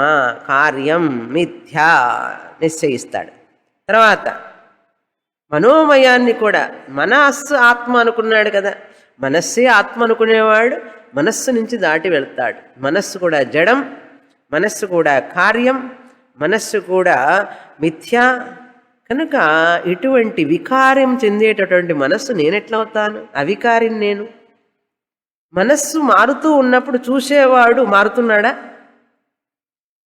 Speaker 1: కార్యం, మిథ్య నిశ్చయిస్తాడు. తర్వాత మనోమయాన్ని కూడా మనస్సు ఆత్మ అనుకున్నాడు కదా, మనస్సే ఆత్మ అనుకునేవాడు మనస్సు నుంచి దాటి వెళ్తాడు. మనస్సు కూడా జడం, మనస్సు కూడా కార్యం, మనస్సు కూడా మిథ్య. కనుక ఇటువంటి వికారం చెందేటటువంటి మనస్సు నేనెట్లా అవుతాను? అవికారిని నేను. మనస్సు మారుతూ ఉన్నప్పుడు చూసేవాడు మారుతున్నాడా?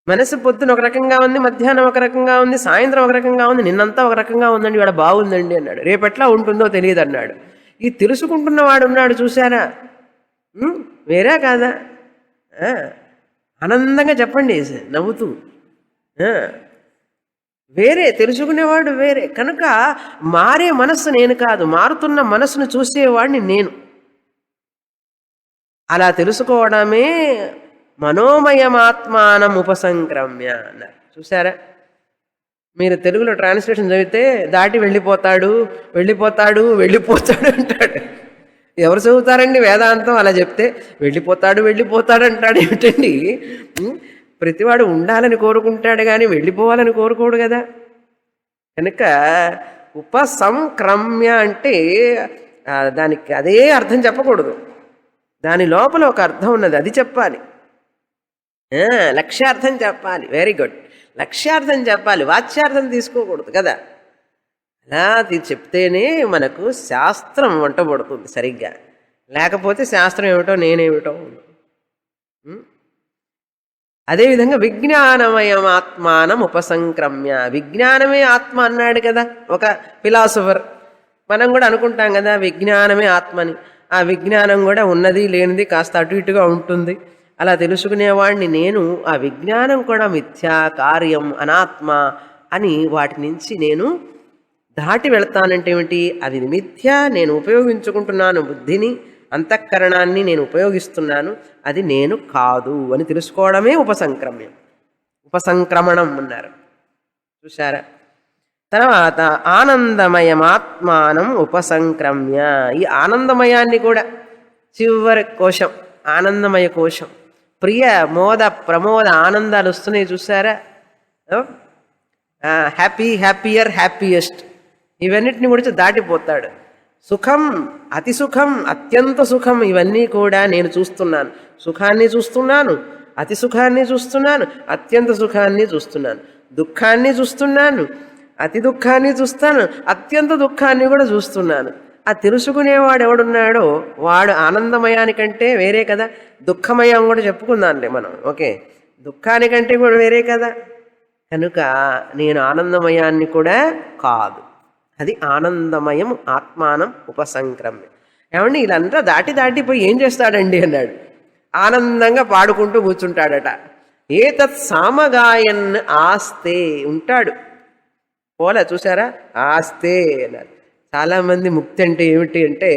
Speaker 1: మనసు పొద్దున ఒక రకంగా ఉంది, మధ్యాహ్నం ఒక రకంగా ఉంది, సాయంత్రం ఒక రకంగా ఉంది, నిన్నంతా ఒక రకంగా ఉందండి, ఇవాళ బాగుందండి అన్నాడు, రేపెట్లా ఉంటుందో తెలియదు అన్నాడు. ఈ తెలుసుకుంటున్నవాడు ఉన్నాడు చూసారా, వేరే కాదా? ఆనందంగా చెప్పండి నవ్వుతూ. వేరే, తెలుసుకునేవాడు వేరే. కనుక మారే మనస్సు నేను కాదు, మారుతున్న మనస్సును చూసేవాడిని నేను. అలా తెలుసుకోవడమే మనోమయమాత్మానం ఉపసంక్రమ్య అన్నారు. చూసారా, మీరు తెలుగులో ట్రాన్స్లేషన్ చదివితే దాటి వెళ్ళిపోతాడు వెళ్ళిపోతాడు వెళ్ళిపోతాడు అంటాడు. ఎవరు చదువుతారండి వేదాంతం అలా చెప్తే? వెళ్ళిపోతాడు వెళ్ళిపోతాడు అంటాడు ఏమిటండి? ప్రతివాడు ఉండాలని కోరుకుంటాడు కానీ వెళ్ళిపోవాలని కోరుకోడు కదా. కనుక ఉపసంక్రమ్య అంటే దానికి అదే అర్థం చెప్పకూడదు, దాని లోపల ఒక అర్థం ఉన్నది, అది చెప్పాలి. లక్ష్యార్థం చెప్పాలి. వెరీ గుడ్, లక్ష్యార్థం చెప్పాలి, వాచ్యార్థం తీసుకోకూడదు కదా. అలా చెప్తేనే మనకు శాస్త్రం వంటబడుతుంది సరిగ్గా. లేకపోతే శాస్త్రం ఏమిటో నేనేమిటో. అదేవిధంగా విజ్ఞానమయం ఆత్మానం ఉపసంక్రమ్య, విజ్ఞానమే ఆత్మ అన్నాడు కదా ఒక ఫిలాసఫర్. మనం కూడా అనుకుంటాం కదా విజ్ఞానమే ఆత్మని. ఆ విజ్ఞానం కూడా ఉన్నది లేనిది కాస్త అటు ఇటుగా ఉంటుంది. అలా తెలుసుకునేవాడిని నేను. ఆ విజ్ఞానం కూడా మిథ్యా, కార్యం, అనాత్మ అని వాటి నుంచి నేను దాటి వెళతానంటే ఏమిటి? అది మిథ్య, నేను ఉపయోగించుకుంటున్నాను బుద్ధిని, అంతఃకరణాన్ని నేను ఉపయోగిస్తున్నాను, అది నేను కాదు అని తెలుసుకోవడమే ఉపసంక్రమ్యం, ఉపసంక్రమణం అన్నారు. చూసారా? తర్వాత ఆనందమయమాత్మానం ఉపసంక్రమ్య. ఈ ఆనందమయాన్ని కూడా చివరి కోశం ఆనందమయ కోశం. ప్రియ మోద ప్రమోద ఆనందాలు వస్తున్నాయి చూసారా? హ్యాపీ, హ్యాపీయర్, హ్యాపీయెస్ట్, ఇవన్నిటిని గురించి దాటిపోతాడు. సుఖం, అతి సుఖం, అత్యంత సుఖం, ఇవన్నీ కూడా నేను చూస్తున్నాను. సుఖాన్ని చూస్తున్నాను, అతి సుఖాన్ని చూస్తున్నాను, అత్యంత సుఖాన్ని చూస్తున్నాను, దుఃఖాన్ని చూస్తున్నాను, అతి దుఃఖాన్ని చూస్తాను, అత్యంత దుఃఖాన్ని కూడా చూస్తున్నాను. ఆ తెలుసుకునేవాడు ఎవడున్నాడో వాడు ఆనందమయానికంటే వేరే కదా. దుఃఖమయం కూడా చెప్పుకుందాంలే మనం. ఓకే, దుఃఖానికంటే కూడా వేరే కదా. కనుక నేను ఆనందమయాన్ని కూడా కాదు. అది ఆనందమయం ఆత్మానం ఉపసంక్రమ్యం. ఏమండి ఇదంతా దాటిపోయి ఏం చేస్తాడండి అన్నాడు. ఆనందంగా పాడుకుంటూ కూర్చుంటాడట. ఏతత్ సామగాయన్ ఆస్తే ఉంటాడు. పోలా చూసారా? ఆస్తే అన్నారు. చాలామంది ముక్తి అంటే ఏమిటి అంటే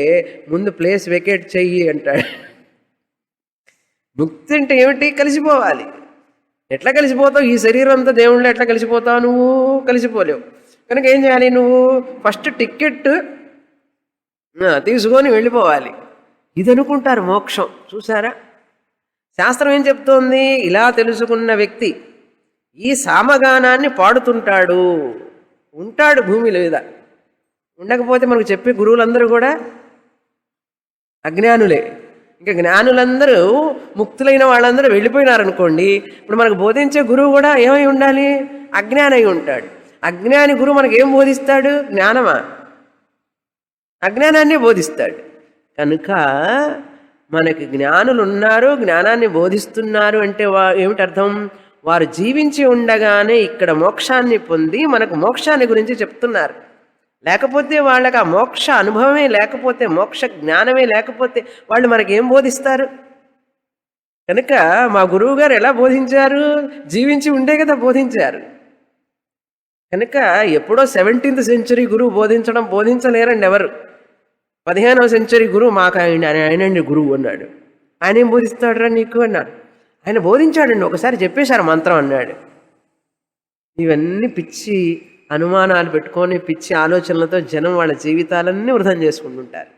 Speaker 1: ముందు ప్లేస్ వెకేట్ చెయ్యి అంటాడు. ముక్తి అంటే ఏమిటి? కలిసిపోవాలి. ఎట్లా కలిసిపోతావు? ఈ శరీరం అంతా దేవుళ్ళు ఎట్లా కలిసిపోతావు? నువ్వు కలిసిపోలేవు. కనుక ఏం చేయాలి? నువ్వు ఫస్ట్ టికెట్ తీసుకొని వెళ్ళిపోవాలి. ఇది అనుకుంటారు మోక్షం. చూసారా? శాస్త్రం ఏం చెప్తోంది? ఇలా తెలుసుకున్న వ్యక్తి ఈ సామగానాన్ని పాడుతుంటాడు, ఉంటాడు భూమి మీద, ఉండకపోతే మనకు చెప్పే గురువులందరూ కూడా అజ్ఞానులే. ఇంకా జ్ఞానులందరూ ముక్తులైన వాళ్ళందరూ వెళ్ళిపోయినారనుకోండి, ఇప్పుడు మనకు బోధించే గురువు కూడా ఏమై ఉండాలి? అజ్ఞాని అయి ఉంటాడు. అజ్ఞాని గురువు మనకు ఏం బోధిస్తాడు? జ్ఞానమా? అజ్ఞానాన్ని బోధిస్తాడు. కనుక మనకి జ్ఞానులు ఉన్నారు, జ్ఞానాన్ని బోధిస్తున్నారు అంటే ఏమిటి అర్థం? వారు జీవించి ఉండగానే ఇక్కడ మోక్షాన్ని పొంది మనకు మోక్షాన్ని గురించి చెప్తున్నారు. లేకపోతే వాళ్ళకి ఆ మోక్ష అనుభవమే లేకపోతే, మోక్ష జ్ఞానమే లేకపోతే వాళ్ళు మనకేం బోధిస్తారు? కనుక మా గురువు గారు ఎలా బోధించారు? జీవించి ఉండే కదా బోధించారు. కనుక ఎప్పుడో 17th century గురువు బోధించలేరండి ఎవరు. 15వ సెంచరీ గురువు మాకు ఆయనండి గురువు అన్నాడు. ఆయన ఏం బోధిస్తాడురా నీకు అన్నాడు. ఆయన బోధించాడండి, ఒకసారి చెప్పేశారు మంత్రం అన్నాడు. ఇవన్నీ పిచ్చి అనుమానాలు పెట్టుకొని పిచ్చి ఆలోచనలతో జనం వాళ్ళ జీవితాలన్నీ వృధం చేసుకుంటుంటారు.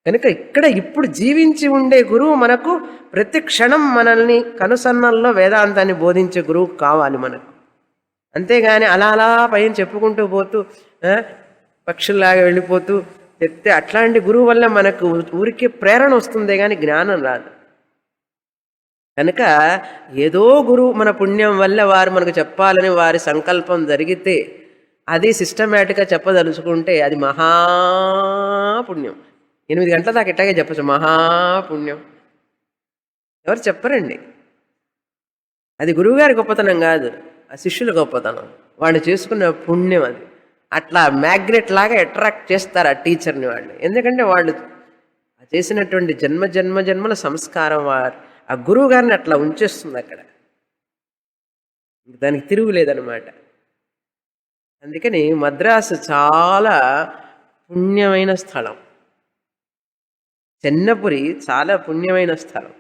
Speaker 1: కనుక ఇక్కడ ఇప్పుడు జీవించి ఉండే గురువు మనకు ప్రతి క్షణం మనల్ని కనుసన్నల్లో వేదాంతాన్ని బోధించే గురువు కావాలి మనకు. అంతేగాని అలా అలా పైన చెప్పుకుంటూ పోతూ పక్షుల్లాగా వెళ్ళిపోతూ చెప్తే అట్లాంటి గురువు వల్ల మనకు ఊరికే ప్రేరణ వస్తుందే కానీ జ్ఞానం రాదు. కనుక ఏదో గురువు మన పుణ్యం వల్ల వారు మనకు చెప్పాలని వారి సంకల్పం జరిగితే అది సిస్టమేటిక్గా చెప్పదలుచుకుంటే అది మహాపుణ్యం. 8 గంటల దాకా ఇట్లాగే చెప్పచ్చు, మహాపుణ్యం. ఎవరు చెప్పరండి. అది గురువుగారి గొప్పతనం కాదు, ఆ శిష్యుల గొప్పతనం, వాళ్ళు చేసుకున్న పుణ్యం అది. అట్లా మ్యాగ్నెట్ లాగా అట్రాక్ట్ చేస్తారు ఆ టీచర్ని వాళ్ళు. ఎందుకంటే వాళ్ళు చేసినటువంటి జన్మల సంస్కారం ఆ గురువు గారిని అట్లా ఉంచేస్తుంది అక్కడ, దానికి తిరుగులేదన్నమాట. అందుకని మద్రాసు చాలా పుణ్యమైన స్థలం, చెన్నపురి చాలా పుణ్యమైన స్థలం.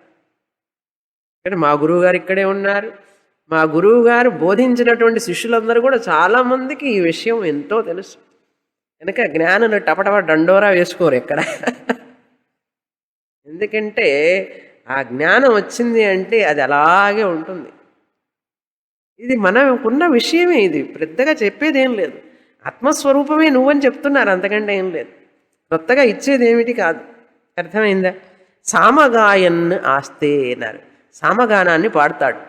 Speaker 1: ఇక్కడ మా గురువుగారు ఇక్కడే ఉన్నారు. మా గురువు గారు బోధించినటువంటి శిష్యులందరూ కూడా చాలామందికి ఈ విషయం ఎంతో తెలుసు. కనుక జ్ఞానులు టపటప డండోరా వేసుకోరు ఎక్కడ. ఎందుకంటే ఆ జ్ఞానం వచ్చింది అంటే అది అలాగే ఉంటుంది. ఇది మనకున్న విషయమే, ఇది పెద్దగా చెప్పేది ఏం లేదు. ఆత్మస్వరూపమే నువ్వని చెప్తున్నారు, అంతకంటే ఏం లేదు. కొత్తగా ఇచ్చేది ఏమిటి కాదు. అర్థమైందా? సామగాయన్ ఆస్తే అన్నారు. సామగానాన్ని పాడతాడు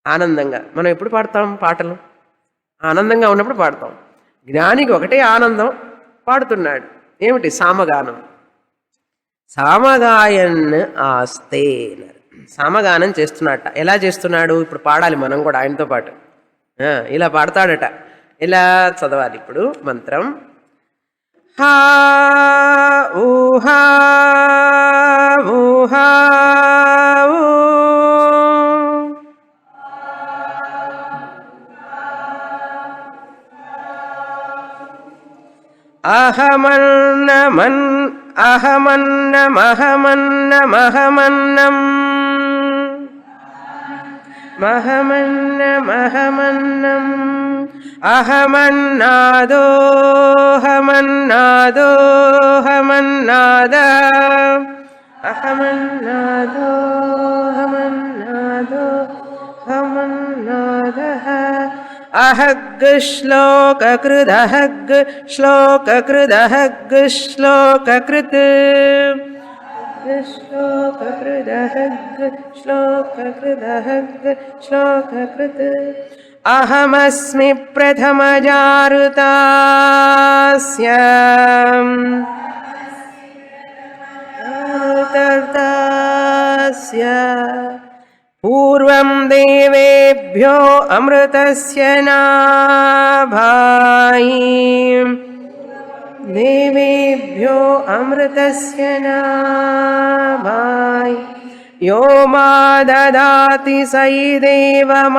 Speaker 1: ఆనందంగా. మనం ఎప్పుడు పాడతాం పాటలు? ఆనందంగా ఉన్నప్పుడు పాడతాం. జ్ఞానికి ఒకటే ఆనందం, పాడుతున్నాడు. ఏమిటి? సామగానం. సామగాయన్ ఆస్తే అన్నారు. సామగానం చేస్తున్నట్ట. ఎలా చేస్తున్నాడు? ఇప్పుడు పాడాలి మనం కూడా ఆయనతో పాటు. ఇలా పాడతాడట. ఇలా చదవాలి ఇప్పుడు మంత్రం. హా ఊహా ఊహా అహమన్నమన్ అహమన్నమహమన్నమహమన్నం మహమన్నమహమన్నం అహమన్నాదోహమన్నాదోహమన్నాద అహమన్నాదోహమన్నాదోహమన్నాదః అహగ్ శ్లోకకృద్ అహగ్ శ్లోకకృద్ అహగ్ శ్లోకకృత్ శ్లోకకృద్ అహగ్ శ్లోకకృద్ అహగ్ శ్లోకకృత్ అహమస్మి ప్రథమజారుతాస్యాం పూర్వం దేవేభ్యో అమృతస్య నాభాయి దేవేభ్యో అమృతస్య నాభాయి యో మా దదాతి సై దేవమావాహం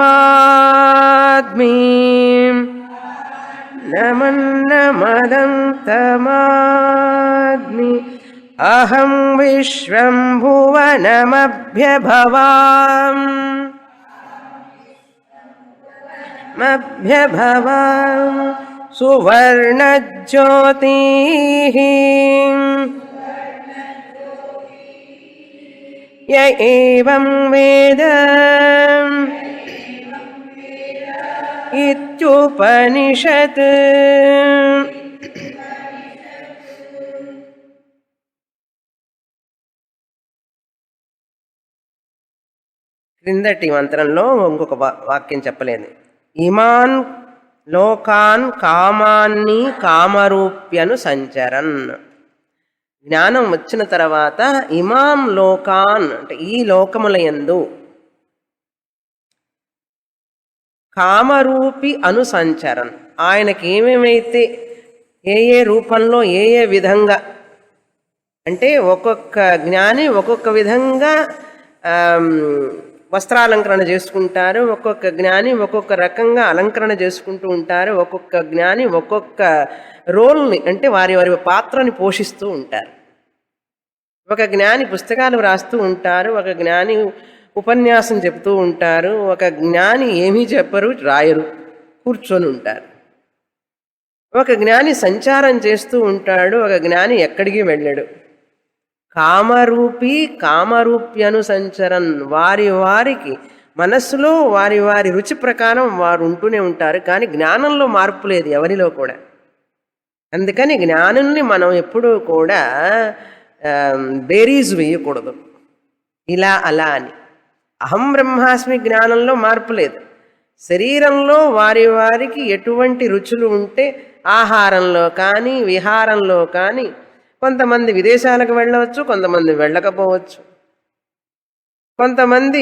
Speaker 1: అహమన్నమన్నమదంతమాద్మీ నమన్నమదంతమాద్మి అహం విశ్వం భువనమభ్యభవాం సువర్ణజ్యోతిః య ఏవం వేద ఇత్యుపనిషత్. క్రిందటి మంత్రంలో ఇంకొక వాక్యం చెప్పలేదు. ఇమాన్ లోకాన్ కామాన్ని కామరూప్యను సంచరన్. జ్ఞానం వచ్చిన తర్వాత ఇమాం లోకాన్ అంటే ఈ లోకములయందు కామరూపి అనుసంచరన్, ఆయనకి ఏమేమైతే ఏ ఏ రూపంలో ఏ ఏ విధంగా అంటే ఒక్కొక్క జ్ఞాని ఒక్కొక్క విధంగా వస్త్రాలంకరణ చేసుకుంటారు, ఒక్కొక్క జ్ఞాని ఒక్కొక్క రకంగా అలంకరణ చేసుకుంటూ ఉంటారు, ఒక్కొక్క జ్ఞాని ఒక్కొక్క రోల్ని అంటే వారి వారి పాత్రని పోషిస్తూ ఉంటారు. ఒక జ్ఞాని పుస్తకాలు వ్రాస్తూ ఉంటారు, ఒక జ్ఞాని ఉపన్యాసం చెప్తూ ఉంటారు, ఒక జ్ఞాని ఏమీ చెప్పరు, రాయరు, కూర్చొని ఉంటారు. ఒక జ్ఞాని సంచారం చేస్తూ ఉంటాడు, ఒక జ్ఞాని ఎక్కడికి వెళ్ళాడు. కామరూపి కామరూప్యను సంచరన్, వారి వారికి మనస్సులో వారి వారి రుచి ప్రకారం వారు ఉంటూనే ఉంటారు, కానీ జ్ఞానంలో మార్పు లేదు ఎవరిలో కూడా. అందుకని జ్ఞానుల్ని మనం ఎప్పుడూ కూడా బేరీజ్ వేయకూడదు, ఇలా అలా అని. అహం బ్రహ్మాస్మి జ్ఞానంలో మార్పు లేదు. శరీరంలో వారి వారికి ఎటువంటి రుచులు ఉంటే ఆహారంలో కానీ విహారంలో కానీ, కొంతమంది విదేశాలకు వెళ్ళవచ్చు, కొంతమంది వెళ్ళకపోవచ్చు, కొంతమంది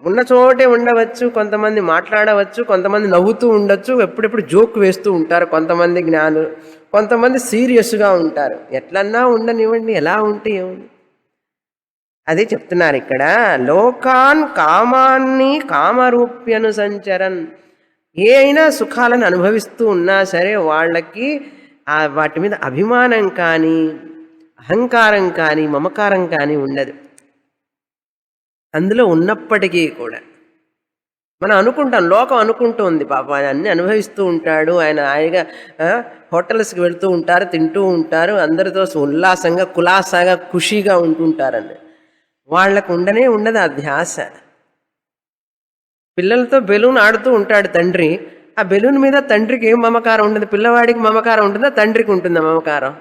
Speaker 1: ఉన్న చోటే ఉండవచ్చు, కొంతమంది మాట్లాడవచ్చు, కొంతమంది నవ్వుతూ ఉండొచ్చు, ఎప్పుడెప్పుడు జోక్ వేస్తూ ఉంటారు కొంతమంది జ్ఞానులు, కొంతమంది సీరియస్గా ఉంటారు. ఎట్లన్నా ఉండనివ్వండి, ఎలా ఉంటే ఏముంది. అదే చెప్తున్నారు ఇక్కడ, లోకాన్ కామాన్ని కామరూప్యను సంచరన్. ఏ అయినా సుఖాలను అనుభవిస్తూ ఉన్నా సరే వాళ్ళకి వాటి మీద అభిమానం కానీ అహంకారం కానీ మమకారం కానీ ఉండదు. అందులో ఉన్నప్పటికీ కూడా మనం అనుకుంటాం, లోకం అనుకుంటుంది పాపం ఆయన అన్ని అనుభవిస్తూ ఉంటాడు, ఆయన హాయిగా హోటల్స్కి వెళ్తూ ఉంటారు, తింటూ ఉంటారు, అందరితో ఉల్లాసంగా కులాసాగా ఖుషీగా ఉంటుంటారని. వాళ్లకు ఉండనే ఉండదు ఆ ధ్యాస. పిల్లలతో బెలూన్ ఆడుతూ ఉంటాడు తండ్రి, ఆ బెలూన్ మీద తండ్రికి ఏం మమకారం ఉండదు, పిల్లవాడికి మమకారం ఉంటుందా, తండ్రికి ఉంటుందా మమకారం?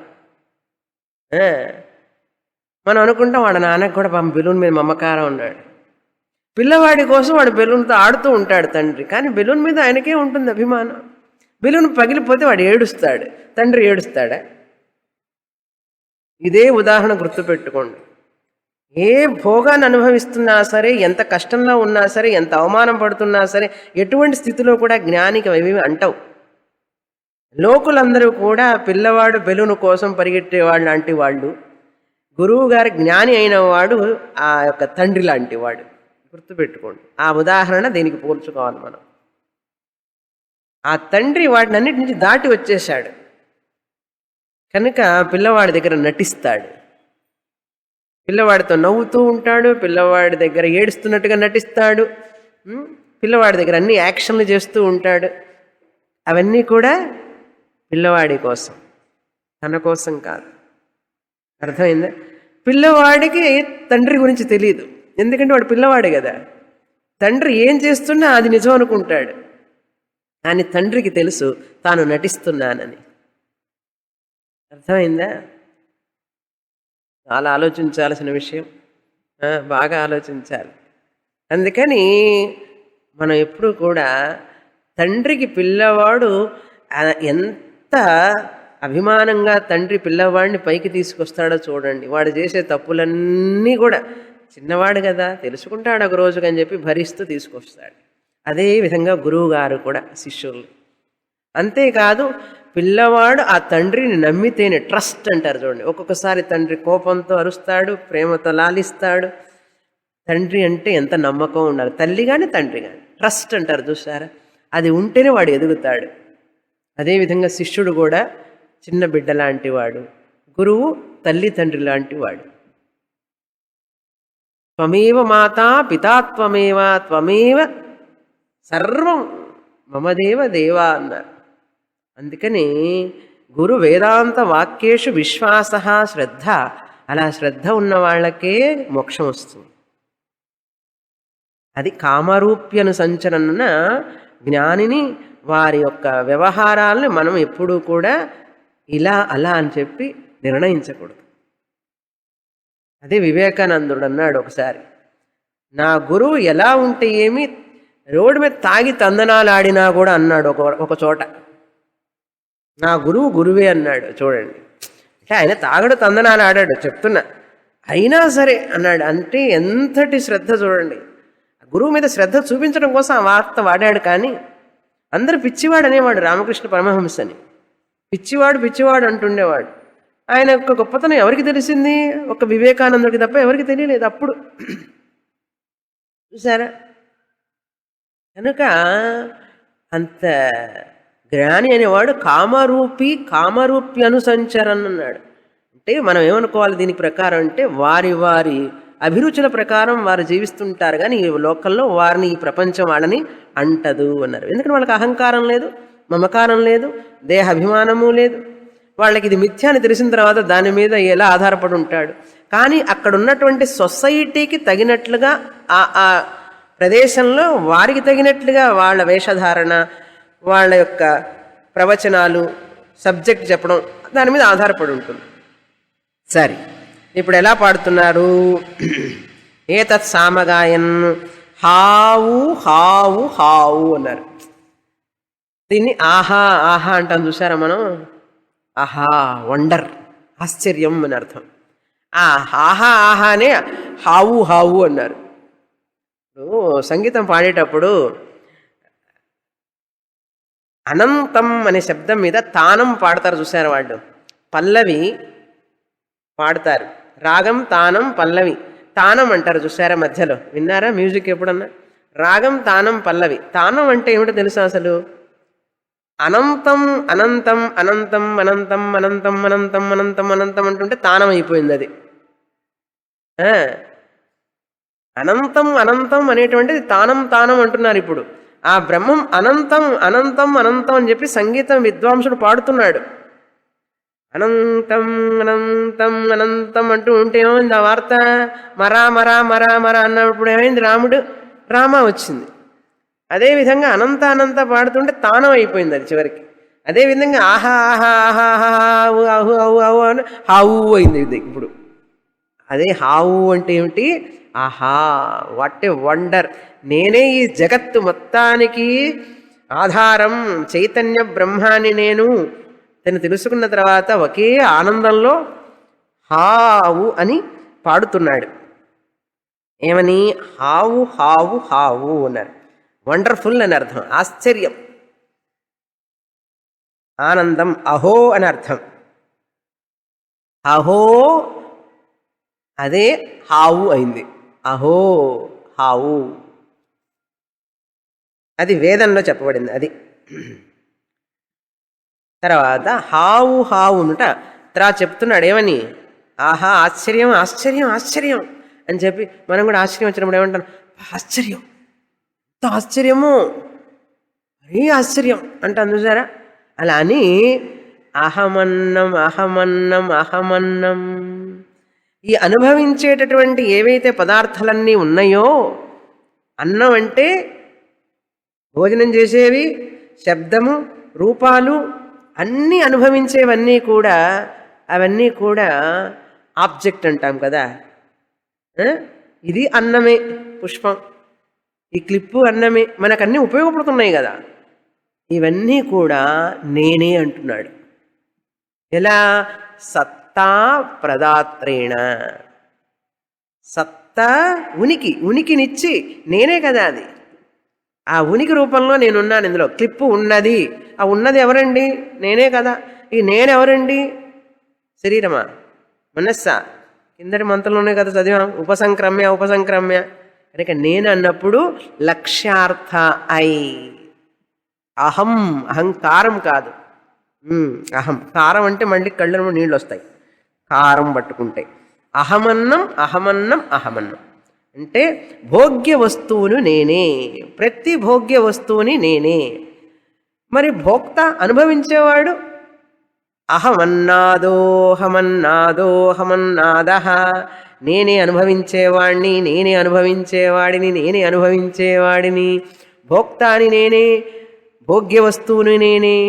Speaker 1: మనం అనుకుంటాం వాడు నాన్నకు కూడా పాపం బెలూన్ మీద మమకారం ఉన్నాడు. పిల్లవాడి కోసం వాడు బెలూన్తో ఆడుతూ ఉంటాడు తండ్రి, కానీ బెలూన్ మీద ఆయనకే ఉంటుంది అభిమానం. బెలూన్ పగిలిపోతే వాడు ఏడుస్తాడు, తండ్రి ఏడుస్తాడా? ఇదే ఉదాహరణ గుర్తుపెట్టుకోండి. ఏ భోగాన్ని అనుభవిస్తున్నా సరే, ఎంత కష్టంలో ఉన్నా సరే, ఎంత అవమానం పడుతున్నా సరే, ఎటువంటి స్థితిలో కూడా జ్ఞానికి అవి అంటవు. లోకులందరూ కూడా పిల్లవాడు బెలూను కోసం పరిగెట్టేవాళ్ళు లాంటి వాళ్ళు, గురువు గారి జ్ఞాని అయిన వాడు ఆ యొక్క తండ్రి లాంటి వాడు. గుర్తుపెట్టుకోండి, ఆ ఉదాహరణ దీనికి పోల్చుకోవాలి మనం. ఆ తండ్రి వాటిని అన్నిటి నుంచి దాటి వచ్చేశాడు కనుక పిల్లవాడి దగ్గర నటిస్తాడు, పిల్లవాడితో నవ్వుతూ ఉంటాడు, పిల్లవాడి దగ్గర ఏడుస్తున్నట్టుగా నటిస్తాడు, పిల్లవాడి దగ్గర అన్ని యాక్షన్లు చేస్తూ ఉంటాడు. అవన్నీ కూడా పిల్లవాడి కోసం, తన కోసం కాదు. అర్థమైందా? పిల్లవాడికి తండ్రి గురించి తెలియదు, ఎందుకంటే వాడు పిల్లవాడే కదా. తండ్రి ఏం చేస్తున్నా అది నిజం అనుకుంటాడు, కానీ తండ్రికి తెలుసు తాను నటిస్తున్నానని. అర్థమైందా? చాలా ఆలోచించాల్సిన విషయం, బాగా ఆలోచించాలి. అందుకని మనం ఎప్పుడు కూడా తండ్రికి పిల్లవాడు ఎంత అభిమానంగా తండ్రి పిల్లవాడిని పైకి తీసుకొస్తాడో చూడండి. వాడు చేసే తప్పులన్నీ కూడా చిన్నవాడు కదా తెలుసుకుంటాడు ఒక రోజుకని చెప్పి భరిస్తూ తీసుకొస్తాడు. అదేవిధంగా గురువుగారు కూడా శిష్యులు. అంతేకాదు పిల్లవాడు ఆ తండ్రిని నమ్మితేనే, ట్రస్ట్ అంటారు చూడండి. ఒక్కొక్కసారి తండ్రి కోపంతో అరుస్తాడు, ప్రేమతో లాలిస్తాడు. తండ్రి అంటే ఎంత నమ్మకం ఉండాలి, తల్లి కానీ తండ్రి కానీ. ట్రస్ట్ అంటారు చూసారా, అది ఉంటేనే వాడు ఎదుగుతాడు. అదేవిధంగా శిష్యుడు కూడా చిన్న బిడ్డ లాంటి వాడు, గురువు తల్లి తండ్రి లాంటి వాడు. త్వమేవ మాతా పితా త్వమేవ త్వమేవ సర్వం మమదేవ దేవా అన్నారు. అందుకని గురు వేదాంత వాక్యేషు విశ్వాస శ్రద్ధ, అలా శ్రద్ధ ఉన్న వాళ్ళకే మోక్షం వస్తుంది. అది కామరూప్యనుసంచరణ జ్ఞానిని వారి యొక్క వ్యవహారాలను మనం ఎప్పుడూ కూడా ఇలా అలా అని చెప్పి నిర్ణయించకూడదు. అదే వివేకానందుడు అన్నాడు ఒకసారి, నా గురువు ఎలా ఉంటే ఏమి, రోడ్డు మీద తాగి తందనాలు ఆడినా కూడా అన్నాడు ఒక చోట, నా గురువు గురువే అన్నాడు. చూడండి, అంటే ఆయన తాగడు తందనాలు ఆడాడు చెప్తున్నా, అయినా సరే అన్నాడు. అంటే ఎంతటి శ్రద్ధ చూడండి, గురువు మీద శ్రద్ధ చూపించడం కోసం ఆ వార్త వాడాడు. కానీ అందరూ పిచ్చివాడు అనేవాడు రామకృష్ణ పరమహంసని, పిచ్చివాడు అంటుండేవాడు. ఆయన యొక్క గొప్పతనం ఎవరికి తెలిసింది? ఒక వివేకానందుడికి తప్ప ఎవరికి తెలియలేదు అప్పుడు. చూసారా? కనుక అంత జ్ఞాని అనేవాడు కామరూపి అనుసంచరన్ అన్నాడు. అంటే మనం ఏమనుకోవాలి దీని ప్రకారం అంటే, వారి వారి అభిరుచుల ప్రకారం వారు జీవిస్తుంటారు, కానీ ఈ లోకంలో వారిని, ఈ ప్రపంచం వాళ్ళని అంటదు అన్నారు. ఎందుకంటే వాళ్ళకి అహంకారం లేదు, మమకారం లేదు, దేహాభిమానము లేదు. వాళ్ళకి ఇది మిథ్య అని తెలిసిన తర్వాత దాని మీద ఎలా ఆధారపడి ఉంటాడు. కానీ అక్కడ ఉన్నటువంటి సొసైటీకి తగినట్లుగా ఆ ప్రదేశంలో వారికి తగినట్లుగా వాళ్ళ వేషధారణ, వాళ్ళ యొక్క ప్రవచనాలు, సబ్జెక్ట్ చెప్పడం దాని మీద ఆధారపడి ఉంటుంది. సరే, ఇప్పుడు ఎలా పాడుతున్నారు? ఏతత్ సామగాయన్ హావు హావు హావు అన్నారు. దీన్ని ఆహా ఆహా అంటాం చూసారా మనం? ఆహా వండర్, ఆశ్చర్యం అని అర్థం. ఆ ఆహా ఆహానే హావు హావు అన్నారు. సంగీతం పాడేటప్పుడు అనంతం అనే శబ్దం మీద తానం పాడతారు చూసారు వాళ్ళు. పల్లవి పాడతారు, రాగం తానం పల్లవి. తానం అంటారు చూసారా మధ్యలో, విన్నారా మ్యూజిక్ ఎప్పుడన్నా? రాగం తానం పల్లవి. తానం అంటే ఏమిటో తెలుసా అసలు? అనంతం అనంతం అనంతం అనంతం అనంతం అనంతం అనంతం అనంతం అంటుంటే తానం అయిపోయింది అది. అనంతం అనంతం అనేటువంటిది తానం తానం అంటున్నారు ఇప్పుడు. ఆ బ్రహ్మం అనంతం అనంతం అనంతం అని చెప్పి సంగీతం విద్వాంసుడు పాడుతున్నాడు. అనంతం అనంతం అనంతం అంటూ ఉంటే ఏమైంది ఆ వార్త? మరా మరా మరా మరా అన్నప్పుడు ఏమైంది? రామ వచ్చింది. అదేవిధంగా అనంత అనంత పాడుతుంటే తానం అయిపోయింది అది చివరికి. అదేవిధంగా ఆహా ఆహా ఆహా ఆహు అహు అహు అహు అని హావు అయింది ఇది ఇప్పుడు. అదే హావు అంటే ఏమిటి? ఆహా, వాట్ ఏ వండర్! నేనే ఈ జగత్తు మొత్తానికి ఆధారం, చైతన్య బ్రహ్మాన్ని నేను తెలుసుకున్న తర్వాత ఒకే ఆనందంలో హావు అని పాడుతున్నాడు. ఏమని? హావు హావు హావు అన్నారు. వండర్ఫుల్ అని అర్థం, ఆశ్చర్యం, ఆనందం. అహో అని అర్థం. అహో అదే హావు అయింది. అహో హావు అది వేదంలో చెప్పబడింది. అది తర్వాత హావు హావు అనుట తర్వాత చెప్తున్నాడు. ఏమని? ఆహా ఆశ్చర్యం ఆశ్చర్యం ఆశ్చర్యం అని చెప్పి మనం కూడా ఆశ్చర్యం వచ్చినప్పుడు ఏమంటాం? ఆశ్చర్యం, ఎంత ఆశ్చర్యము, మరీ ఆశ్చర్యం అంటాం చూసారా? అలా అని అహమన్నం అహమన్నం అహమన్నం, ఈ అనుభవించేటటువంటి ఏవైతే పదార్థాలన్నీ ఉన్నాయో, అన్నం అంటే భోజనం చేసేవి, శబ్దము, రూపాలు అన్నీ అనుభవించేవన్నీ కూడా, అవన్నీ కూడా ఆబ్జెక్ట్ అంటాం కదా. ఇది అన్నమే, పుష్పం, ఈ క్లిప్పు అన్నమే, మనకన్నీ ఉపయోగపడుతున్నాయి కదా. ఇవన్నీ కూడా నేనే అంటున్నాడు. ఎలా? సత్తా ప్రదాత్రేణ. సత్తా ఉనికినిచ్చి నేనే కదా అది. ఆ ఉనికి రూపంలో నేనున్నాను ఇందులో. క్లిప్పు ఉన్నది, ఆ ఉన్నది ఎవరండి? నేనే కదా. ఈ నేనెవరండి? శరీరమా, మనస్సా? కిందటి మంత్రంలోనే కదా చదివాం, ఉపసంక్రమ్య. కనుక నేను అన్నప్పుడు లక్ష్యార్థ ఐ. అహంకారం కాదు. అహం, కారం అంటే మళ్ళీ కళ్ళలో నీళ్ళు వస్తాయి కారం పట్టుకుంటే. అహమన్నం అహమన్నం అహమన్నం అంటే భోగ్య వస్తువును నేనే, ప్రతి భోగ్య వస్తువుని నేనే. మరి భోక్త అనుభవించేవాడు అహమన్నాదోహమన్నాదోహమన్నాద, నేనే అనుభవించేవాడిని, నేనే అనుభవించేవాడిని, నేనే అనుభవించేవాడిని, భోక్తాని నేనే, భోగ్య వస్తువుని నేనే,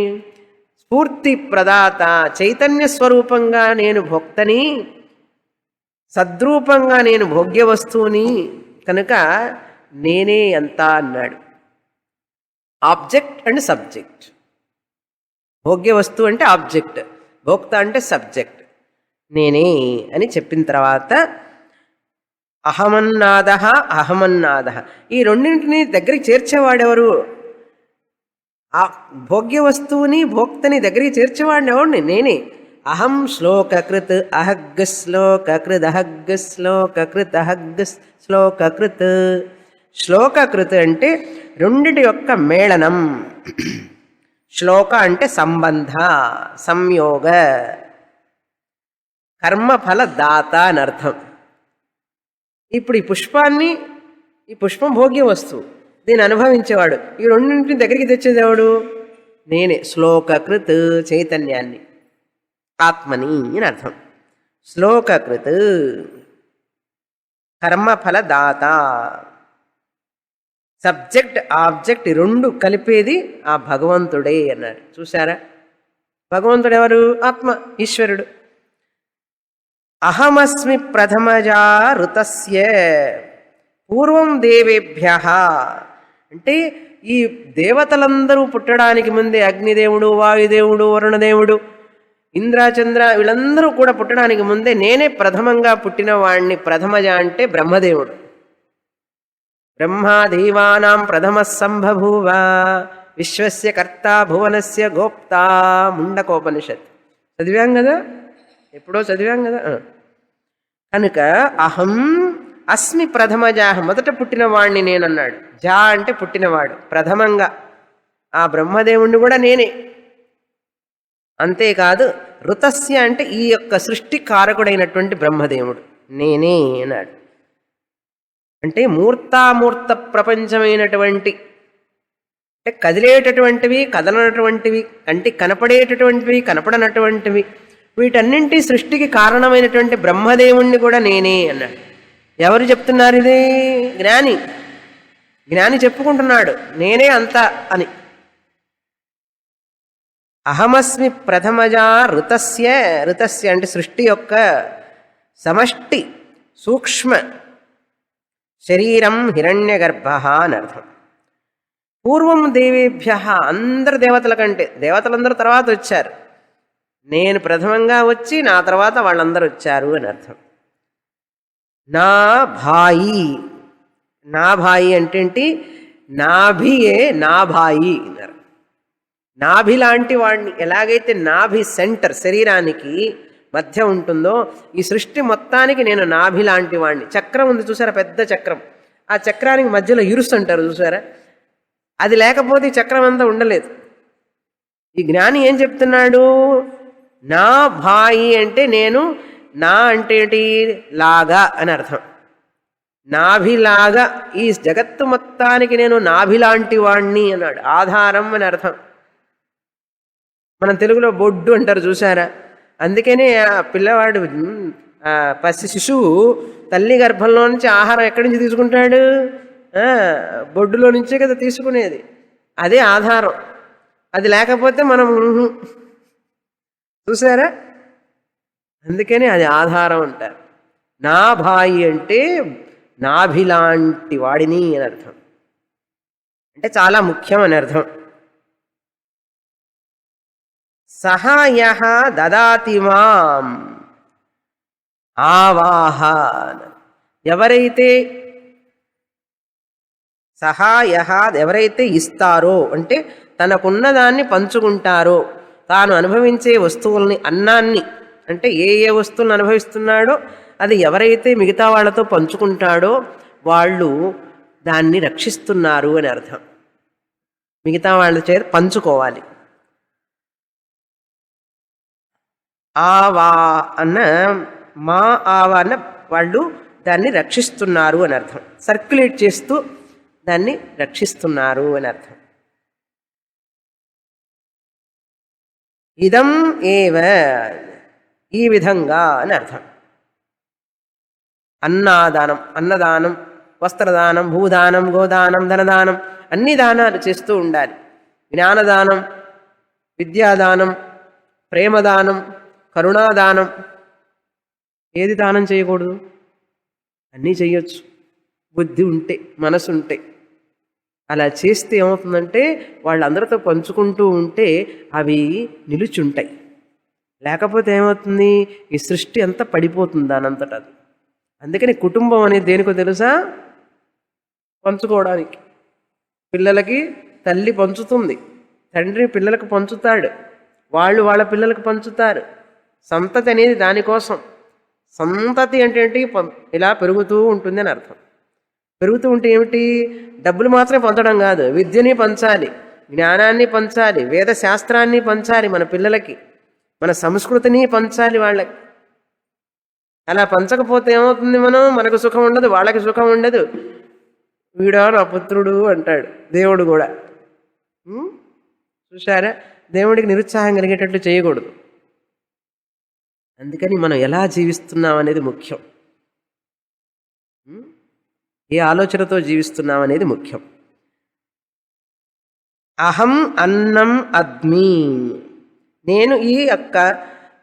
Speaker 1: స్ఫూర్తి ప్రదాత చైతన్య స్వరూపంగా నేను భోక్తని, సద్రూపంగా నేను భోగ్య వస్తువుని, కనుక నేనే అంతా అన్నాడు. Object and subject. భోగ్య వస్తువు అంటే ఆబ్జెక్ట్, భోక్త అంటే సబ్జెక్ట్. నేనే అని చెప్పిన తర్వాత అహమన్నాద అహమన్నాద, ఈ రెండింటిని దగ్గరికి చేర్చేవాడెవరు? ఆ భోగ్య వస్తువుని భోక్తని దగ్గరికి చేర్చేవాడిని ఎవడిని? నేనే. అహం శ్లోకకృత్ అహగ్ శ్లోకకృత్ అహగ్ శ్లోకకృత్ అహగ్ శ్లోకకృత్. శ్లోకకృత్ అంటే రెండిటి యొక్క మేళనం. శ్లోక అంటే సంబంధ, సంయోగ, కర్మఫల దాత అని అర్థం. ఇప్పుడు ఈ పుష్పం భోగ్య వస్తువు, దీన్ని అనుభవించేవాడు. ఈ రెండింటిని దగ్గరికి తెచ్చేదేవాడు? నేనే. శ్లోకకృత్ చైతన్యాన్ని, ఆత్మని అని అర్థం. శ్లోకకృత్ కర్మఫల దాత. సబ్జెక్ట్ ఆబ్జెక్ట్ రెండు కలిపేది ఆ భగవంతుడే అన్నాడు. చూసారా? భగవంతుడు ఎవరు? ఆత్మ, ఈశ్వరుడు. అహమస్మి ప్రథమజా ఋతస్య పూర్వం దేవేభ్య, అంటే ఈ దేవతలందరూ పుట్టడానికి ముందే అగ్నిదేవుడు, వాయుదేవుడు, వరుణదేవుడు, ఇంద్రచంద్ర వీళ్ళందరూ కూడా పుట్టడానికి ముందే నేనే ప్రథమంగా పుట్టిన వాణ్ణి. ప్రథమజ అంటే బ్రహ్మదేవుడు. బ్రహ్మాదేవానాం ప్రథమ సంబభూవ విశ్వస్య కర్త భువనస్య గోప్తా. ముండకోపనిషత్ చదివాం కదా, ఎప్పుడో చదివాం కదా. కనుక అహం అస్మి ప్రథమజా, మొదట పుట్టినవాణ్ణి నేనన్నాడు. జా అంటే పుట్టినవాడు, ప్రథమంగా ఆ బ్రహ్మదేవుణ్ణి కూడా నేనే. అంతేకాదు ఋతస్య అంటే ఈ యొక్క సృష్టి కారకుడైనటువంటి బ్రహ్మదేవుడు నేనే అన్నాడు. అంటే మూర్తామూర్త ప్రపంచమైనటువంటి, అంటే కదిలేటటువంటివి, కదలనటువంటివి, కంటికి కనపడేటటువంటివి, కనపడనటువంటివి, వీటన్నింటి సృష్టికి కారణమైనటువంటి బ్రహ్మదేవుణ్ణి కూడా నేనే అన్నాడు. ఎవరు చెప్తున్నారు ఇది? జ్ఞాని. జ్ఞాని చెప్పుకుంటున్నాడు నేనే అంతా అని. అహమస్మి ప్రథమజా ఋతస్య, ఋతస్య అంటే సృష్టి యొక్క సమష్టి సూక్ష్మ శరీరం హిరణ్యగర్భ అని అర్థం. పూర్వం దేవేభ్య, అందరు దేవతల కంటే, దేవతలందరూ తర్వాత వచ్చారు, నేను ప్రథమంగా వచ్చి నా తర్వాత వాళ్ళందరూ వచ్చారు అని అర్థం. నా భాయి, నా భాయి అంటే ఏంటి? నాభియే నా భాయి అన్నారు. నాభి లాంటి వాడిని, ఎలాగైతే నాభి సెంటర్ శరీరానికి మధ్య ఉంటుందో ఈ సృష్టి మొత్తానికి నేను నాభి లాంటి వాడిని. చక్రం ఉంది చూసారా, పెద్ద చక్రం, ఆ చక్రానికి మధ్యలో ఇరుసు అంటారు చూసారా, అది లేకపోతే ఈ చక్రం అంతా ఉండలేదు. ఈ జ్ఞాని ఏం చెప్తున్నాడు? నా భాయి అంటే నేను, నా అంటే ఏంటి? లాగా అని అర్థం. నాభిలాగా ఈ జగత్తు మొత్తానికి నేను నాభిలాంటి వాణ్ణి అన్నాడు. ఆధారం అని అర్థం. మనం తెలుగులో బొడ్డు అంటారు చూసారా, అందుకనే ఆ పిల్లవాడు పసి శిశువు తల్లి గర్భంలో నుంచి ఆహారం ఎక్కడి నుంచి తీసుకుంటాడు? బొడ్డులో నుంచే కదా తీసుకునేది. అదే ఆధారం. అది లేకపోతే మనం చూసారా, అందుకని అది ఆధారం అంటారు. నా భాయి అంటే నాభిలాంటి వాడిని అని అర్థం, అంటే చాలా ముఖ్యం అని అర్థం. సహాయ దదాతి మాం ఆవాహ, ఎవరైతే సహాయ, ఎవరైతే ఇస్తారో అంటే తనకున్నదాన్ని పంచుకుంటారో, తాను అనుభవించే వస్తువుల్ని, అన్నాన్ని అంటే ఏ ఏ వస్తువులను అనుభవిస్తున్నాడో అది ఎవరైతే మిగతా వాళ్ళతో పంచుకుంటాడో వాళ్ళు దాన్ని రక్షిస్తున్నారు అని అర్థం. మిగతా వాళ్ళ చేత పంచుకోవాలి. ఆవా అన్న, మా ఆవా అన్న వాళ్ళు దాన్ని రక్షిస్తున్నారు అని అర్థం. సర్క్యులేట్ చేస్తూ దాన్ని రక్షిస్తున్నారు అని అర్థం. ఇదం ఏవ, ఈ విధంగా అని అర్థం. అన్నదానం, అన్నదానం, వస్త్రదానం, భూదానం, గోదానం, ధనదానం, అన్ని దానాలు చేస్తూ ఉండాలి. జ్ఞానదానం, విద్యాదానం, ప్రేమదానం, కరుణాదానం. ఏది దానం చేయకూడదు? అన్నీ చేయొచ్చు, బుద్ధి ఉంటే, మనసు ఉంటే. అలా చేస్తే ఏమవుతుందంటే వాళ్ళందరితో పంచుకుంటూ ఉంటే అవి నిలుచుంటాయి. లేకపోతే ఏమవుతుంది, ఈ సృష్టి అంతా పడిపోతుంది దానంతట అది. అందుకని కుటుంబం అనేది దేనికో తెలుసా? పంచుకోవడానికి. పిల్లలకి తల్లి పంచుతుంది, తండ్రి పిల్లలకు పంచుతాడు, వాళ్ళు వాళ్ళ పిల్లలకు పంచుతారు. సంతతి అనేది దానికోసం. సంతతి అంటే ఏంటి? ఇలా పెరుగుతూ ఉంటుంది అని అర్థం. పెరుగుతూ ఉంటే ఏమిటి? డబ్బులు మాత్రమే పంచడం కాదు, విద్యని పంచాలి, జ్ఞానాన్ని పంచాలి, వేద శాస్త్రాన్ని పంచాలి మన పిల్లలకి, మన సంస్కృతిని పంచాలి వాళ్ళకి. అలా పంచకపోతే ఏమవుతుంది? మనకు సుఖం ఉండదు, వాళ్ళకి సుఖం ఉండదు. వీడా నా పుత్రుడు అంటాడు దేవుడు కూడా. చూశారా? దేవుడికి నిరుత్సాహం కలిగేటట్లు చేయకూడదు. అందుకని మనం ఎలా జీవిస్తున్నాం అనేది ముఖ్యం. ఏ ఆలోచనతో జీవిస్తున్నాం అనేది ముఖ్యం. అహం అన్నం అద్మి, నేను ఈ యొక్క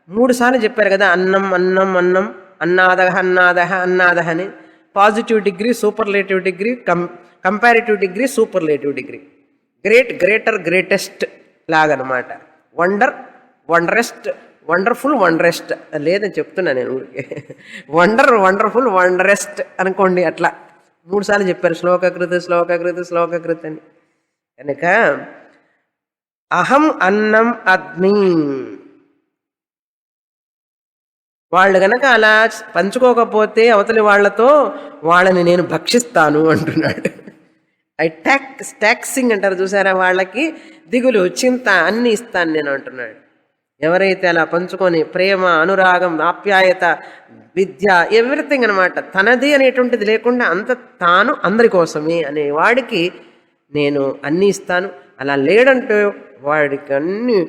Speaker 1: 3 సార్లు చెప్పారు కదా, అన్నం అన్నం అన్నం, అన్నాదహ అన్నాదహ అన్నాదహ అని. Positive degree, superlative degree, comparative degree, superlative degree. Great, greater, greatest లాగనమాట. వండర్, వండరెస్ట్, వండర్ఫుల్, వండరెస్ట్ లేదని చెప్తున్నా నేను ఊరికే. వండర్, వండర్ఫుల్, వండరెస్ట్ అనుకోండి. అట్లా 3 సార్లు చెప్పారు, శ్లోకకృతి శ్లోకకృతి శ్లోకకృతి అని. కనుక అహం అన్నం అగ్ని. వాళ్ళు గనక అలా పంచుకోకపోతే అవతలి వాళ్లతో వాళ్ళని నేను భక్షిస్తాను అంటున్నాడు. ట్యాక్సింగ్ అంటారు చూసారా, వాళ్ళకి దిగులు, చింత అన్నీ ఇస్తాను నేను అంటున్నాడు. ఎవరైతే అలా పంచుకొని ప్రేమ, అనురాగం, ఆప్యాయత, విద్య, ఎవ్రీథింగ్ అనమాట, తనది అనేటువంటిది లేకుండా అంత తాను అందరి కోసమే అనే వాడికి నేను అన్నీ ఇస్తాను. అలా లేడంటే వాడికి అన్నీ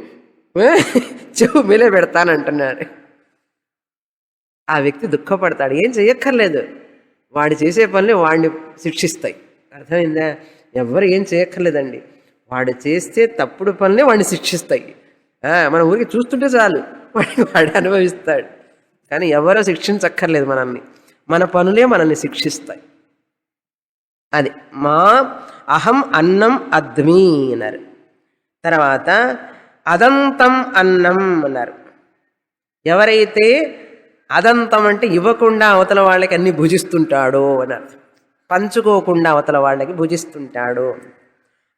Speaker 1: చెవు మీలే పెడతానంటున్నాడు. ఆ వ్యక్తి దుఃఖపడతాడు. ఏం చెయ్యక్కర్లేదు, వాడు చేసే పనులు వాడిని శిక్షిస్తాయి. అర్థమైందా? ఎవరు ఏం చేయక్కర్లేదండి, వాడు చేస్తే తప్పుడు పనులే వాడిని శిక్షిస్తాయి. మన ఊరికి చూస్తుంటే చాలు వాడు అనుభవిస్తాడు. కానీ ఎవరో శిక్షించక్కర్లేదు మనల్ని, మన పనులే మనల్ని శిక్షిస్తాయి. అది మా అహం అన్నం అద్మి అన్నారు. తర్వాత అదంతం అన్నం అన్నారు. ఎవరైతే అదంతం అంటే ఇవ్వకుండా అవతల వాళ్ళకి అన్ని భుజిస్తుంటాడో అని అర్థం. పంచుకోకుండా అవతల వాళ్ళకి భుజిస్తుంటాడు.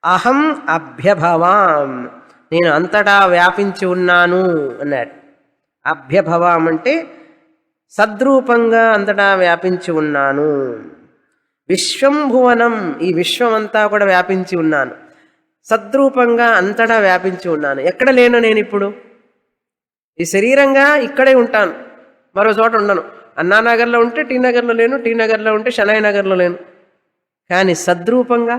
Speaker 1: అహం అభ్యభవాం, నేను అంతటా వ్యాపించి ఉన్నాను అన్నాడు. అభ్యభవాం అంటే సద్రూపంగా అంతటా వ్యాపించి ఉన్నాను. విశ్వంభువనం, ఈ విశ్వం అంతా కూడా వ్యాపించి ఉన్నాను. సద్రూపంగా అంతటా వ్యాపించి ఉన్నాను. ఎక్కడ లేను నేను ఇప్పుడు? ఈ శరీరంగా ఇక్కడే ఉంటాను, మరో చోట ఉండను. అన్నానగర్లో ఉంటే టీ నగర్లో లేను, టీ నగర్లో ఉంటే షనాయి నగర్లో లేను. కానీ సద్రూపంగా,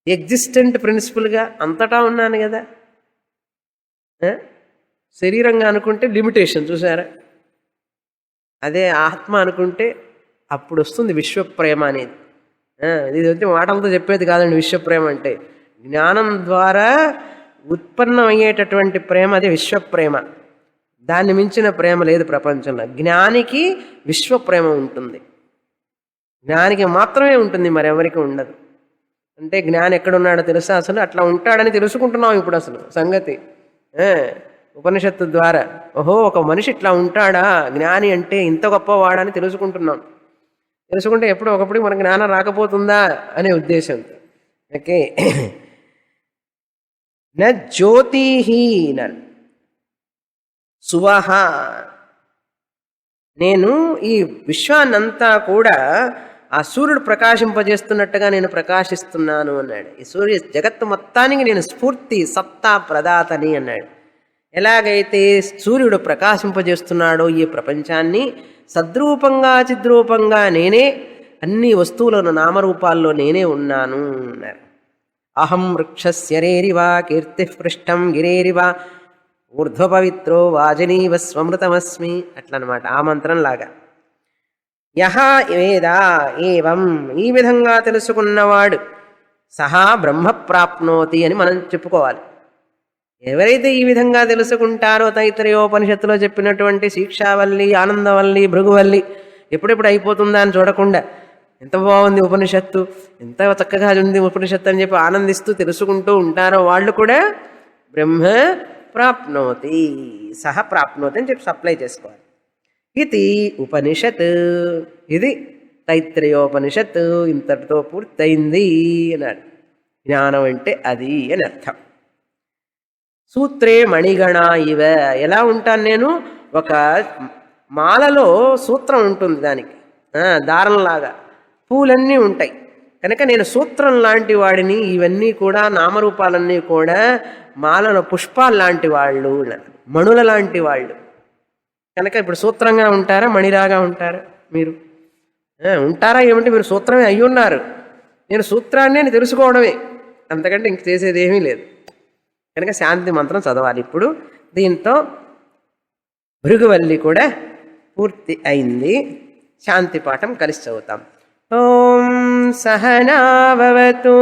Speaker 1: ఎగ్జిస్టెంట్ ప్రిన్సిపల్గా అంతటా ఉన్నాను కదా. శరీరంగా అనుకుంటే లిమిటేషన్ చూసారా, అదే ఆత్మ అనుకుంటే అప్పుడు వస్తుంది విశ్వప్రేమ అనేది. ఇది వచ్చి మాటలతో చెప్పేది కాదండి. విశ్వప్రేమ అంటే జ్ఞానం ద్వారా ఉత్పన్నమయ్యేటటువంటి ప్రేమ, అదే విశ్వప్రేమ. దాన్ని మించిన ప్రేమ లేదు ప్రపంచంలో. జ్ఞానికి విశ్వప్రేమ ఉంటుంది, జ్ఞానికి మాత్రమే ఉంటుంది, మరెవరికి ఉండదు. అంటే జ్ఞాని ఎక్కడున్నాడో తెలుసా? అసలు అట్లా ఉంటాడని తెలుసుకుంటున్నాం ఇప్పుడు అసలు సంగతి. ఉపనిషత్తు ద్వారా ఓహో ఒక మనిషి ఇట్లా ఉంటాడా, జ్ఞాని అంటే ఇంత గొప్పవాడని తెలుసుకుంటున్నాం. తెలుసుకుంటే ఎప్పుడో ఒకప్పుడు మన జ్ఞానం రాకపోతుందా అనే ఉద్దేశంతో. ఓకే. న జ్యోతిహి సువహ, నేను ఈ విశ్వాన్నంతా కూడా ఆ సూర్యుడు ప్రకాశింపజేస్తున్నట్టుగా నేను ప్రకాశిస్తున్నాను అన్నాడు. ఈ సూర్య జగత్తు మొత్తానికి నేను స్ఫూర్తి, సత్తా ప్రదాతని అన్నాడు. ఎలాగైతే సూర్యుడు ప్రకాశింపజేస్తున్నాడో ఈ ప్రపంచాన్ని, సద్రూపంగా చిద్రూపంగా నేనే అన్ని వస్తువులను నామరూపాల్లో నేనే ఉన్నాను అన్నారు. అహం వృక్షస్య రేరివా కీర్తి పృష్టం గిరేరివా ఊర్ధ్వపవిత్రో వాజనీవ స్వమృతమస్మి అట్లనమాట ఆ మంత్రంలాగా. యహ వేద ఏవం ఈ విధంగా తెలుసుకున్నవాడు సహా బ్రహ్మ ప్రాప్నోతి అని మనం చెప్పుకోవాలి. ఎవరైతే ఈ విధంగా తెలుసుకుంటారో తైత్తరీయోపనిషత్తులో చెప్పినటువంటి శిక్షావల్లి, ఆనందవల్లి, భృగువల్లి ఎప్పుడెప్పుడు అయిపోతుందా అని చూడకుండా ఎంత బాగుంది ఉపనిషత్తు, ఎంత చక్కగా ఉంది ఉపనిషత్తు అని చెప్పి ఆనందిస్తూ తెలుసుకుంటూ ఉంటారో వాళ్ళు కూడా బ్రహ్మ ప్రాప్నోతి, సహ ప్రాప్నోతి అని చెప్పి సప్లై చేసుకోవాలి. ఇది ఉపనిషత్, ఇది తైత్తరీయోపనిషత్తు ఇంతటితో పూర్తయింది అన్నాడు. జ్ఞానం అంటే అది అని అర్థం. సూత్రే మణిగణ ఇవ, ఎలా ఉంటాను నేను, ఒక మాలలో సూత్రం ఉంటుంది, దానికి దారంలాగా పూలన్నీ ఉంటాయి కనుక నేను సూత్రం లాంటి వాడిని. ఇవన్నీ కూడా నామరూపాలన్నీ కూడా మాలలో పుష్పాలు లాంటి వాళ్ళు, మణుల లాంటి వాళ్ళు కనుక ఇప్పుడు సూత్రంగా ఉంటారా మణిరాగా ఉంటారా? మీరు ఉంటారా ఏమంటే మీరు సూత్రమే అయి ఉన్నారు. నేను సూత్రాన్ని అని తెలుసుకోవడమే, అంతకంటే ఇంక చేసేది ఏమీ లేదు. కనుక శాంతి మంత్రం చదవాలి. ఇప్పుడు దీంతో భృగువల్లి కూడా పూర్తి అయింది. శాంతి పాఠం కలిసి చదువుతాం. ఓం సహనావతు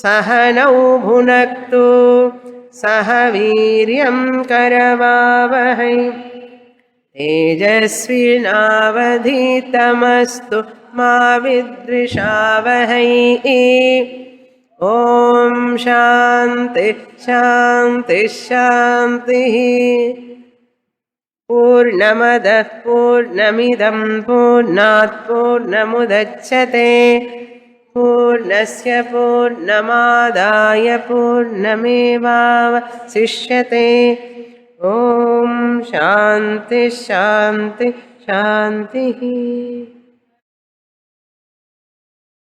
Speaker 1: సహనౌ భునక్తు సహ వీర్యం కరవావహై తేజస్వినావధీతమస్తు మా విద్విషావహై. ఓం శాంతి శాంతి శాంతి. పూర్ణమదః పూర్ణమిదం పూర్ణాత్ పూర్ణముదచ్యతే పూర్ణస్య పూర్ణమాదాయ పూర్ణమేవావశిష్యతే. ఓం శాంతి శాంతి శాంతి.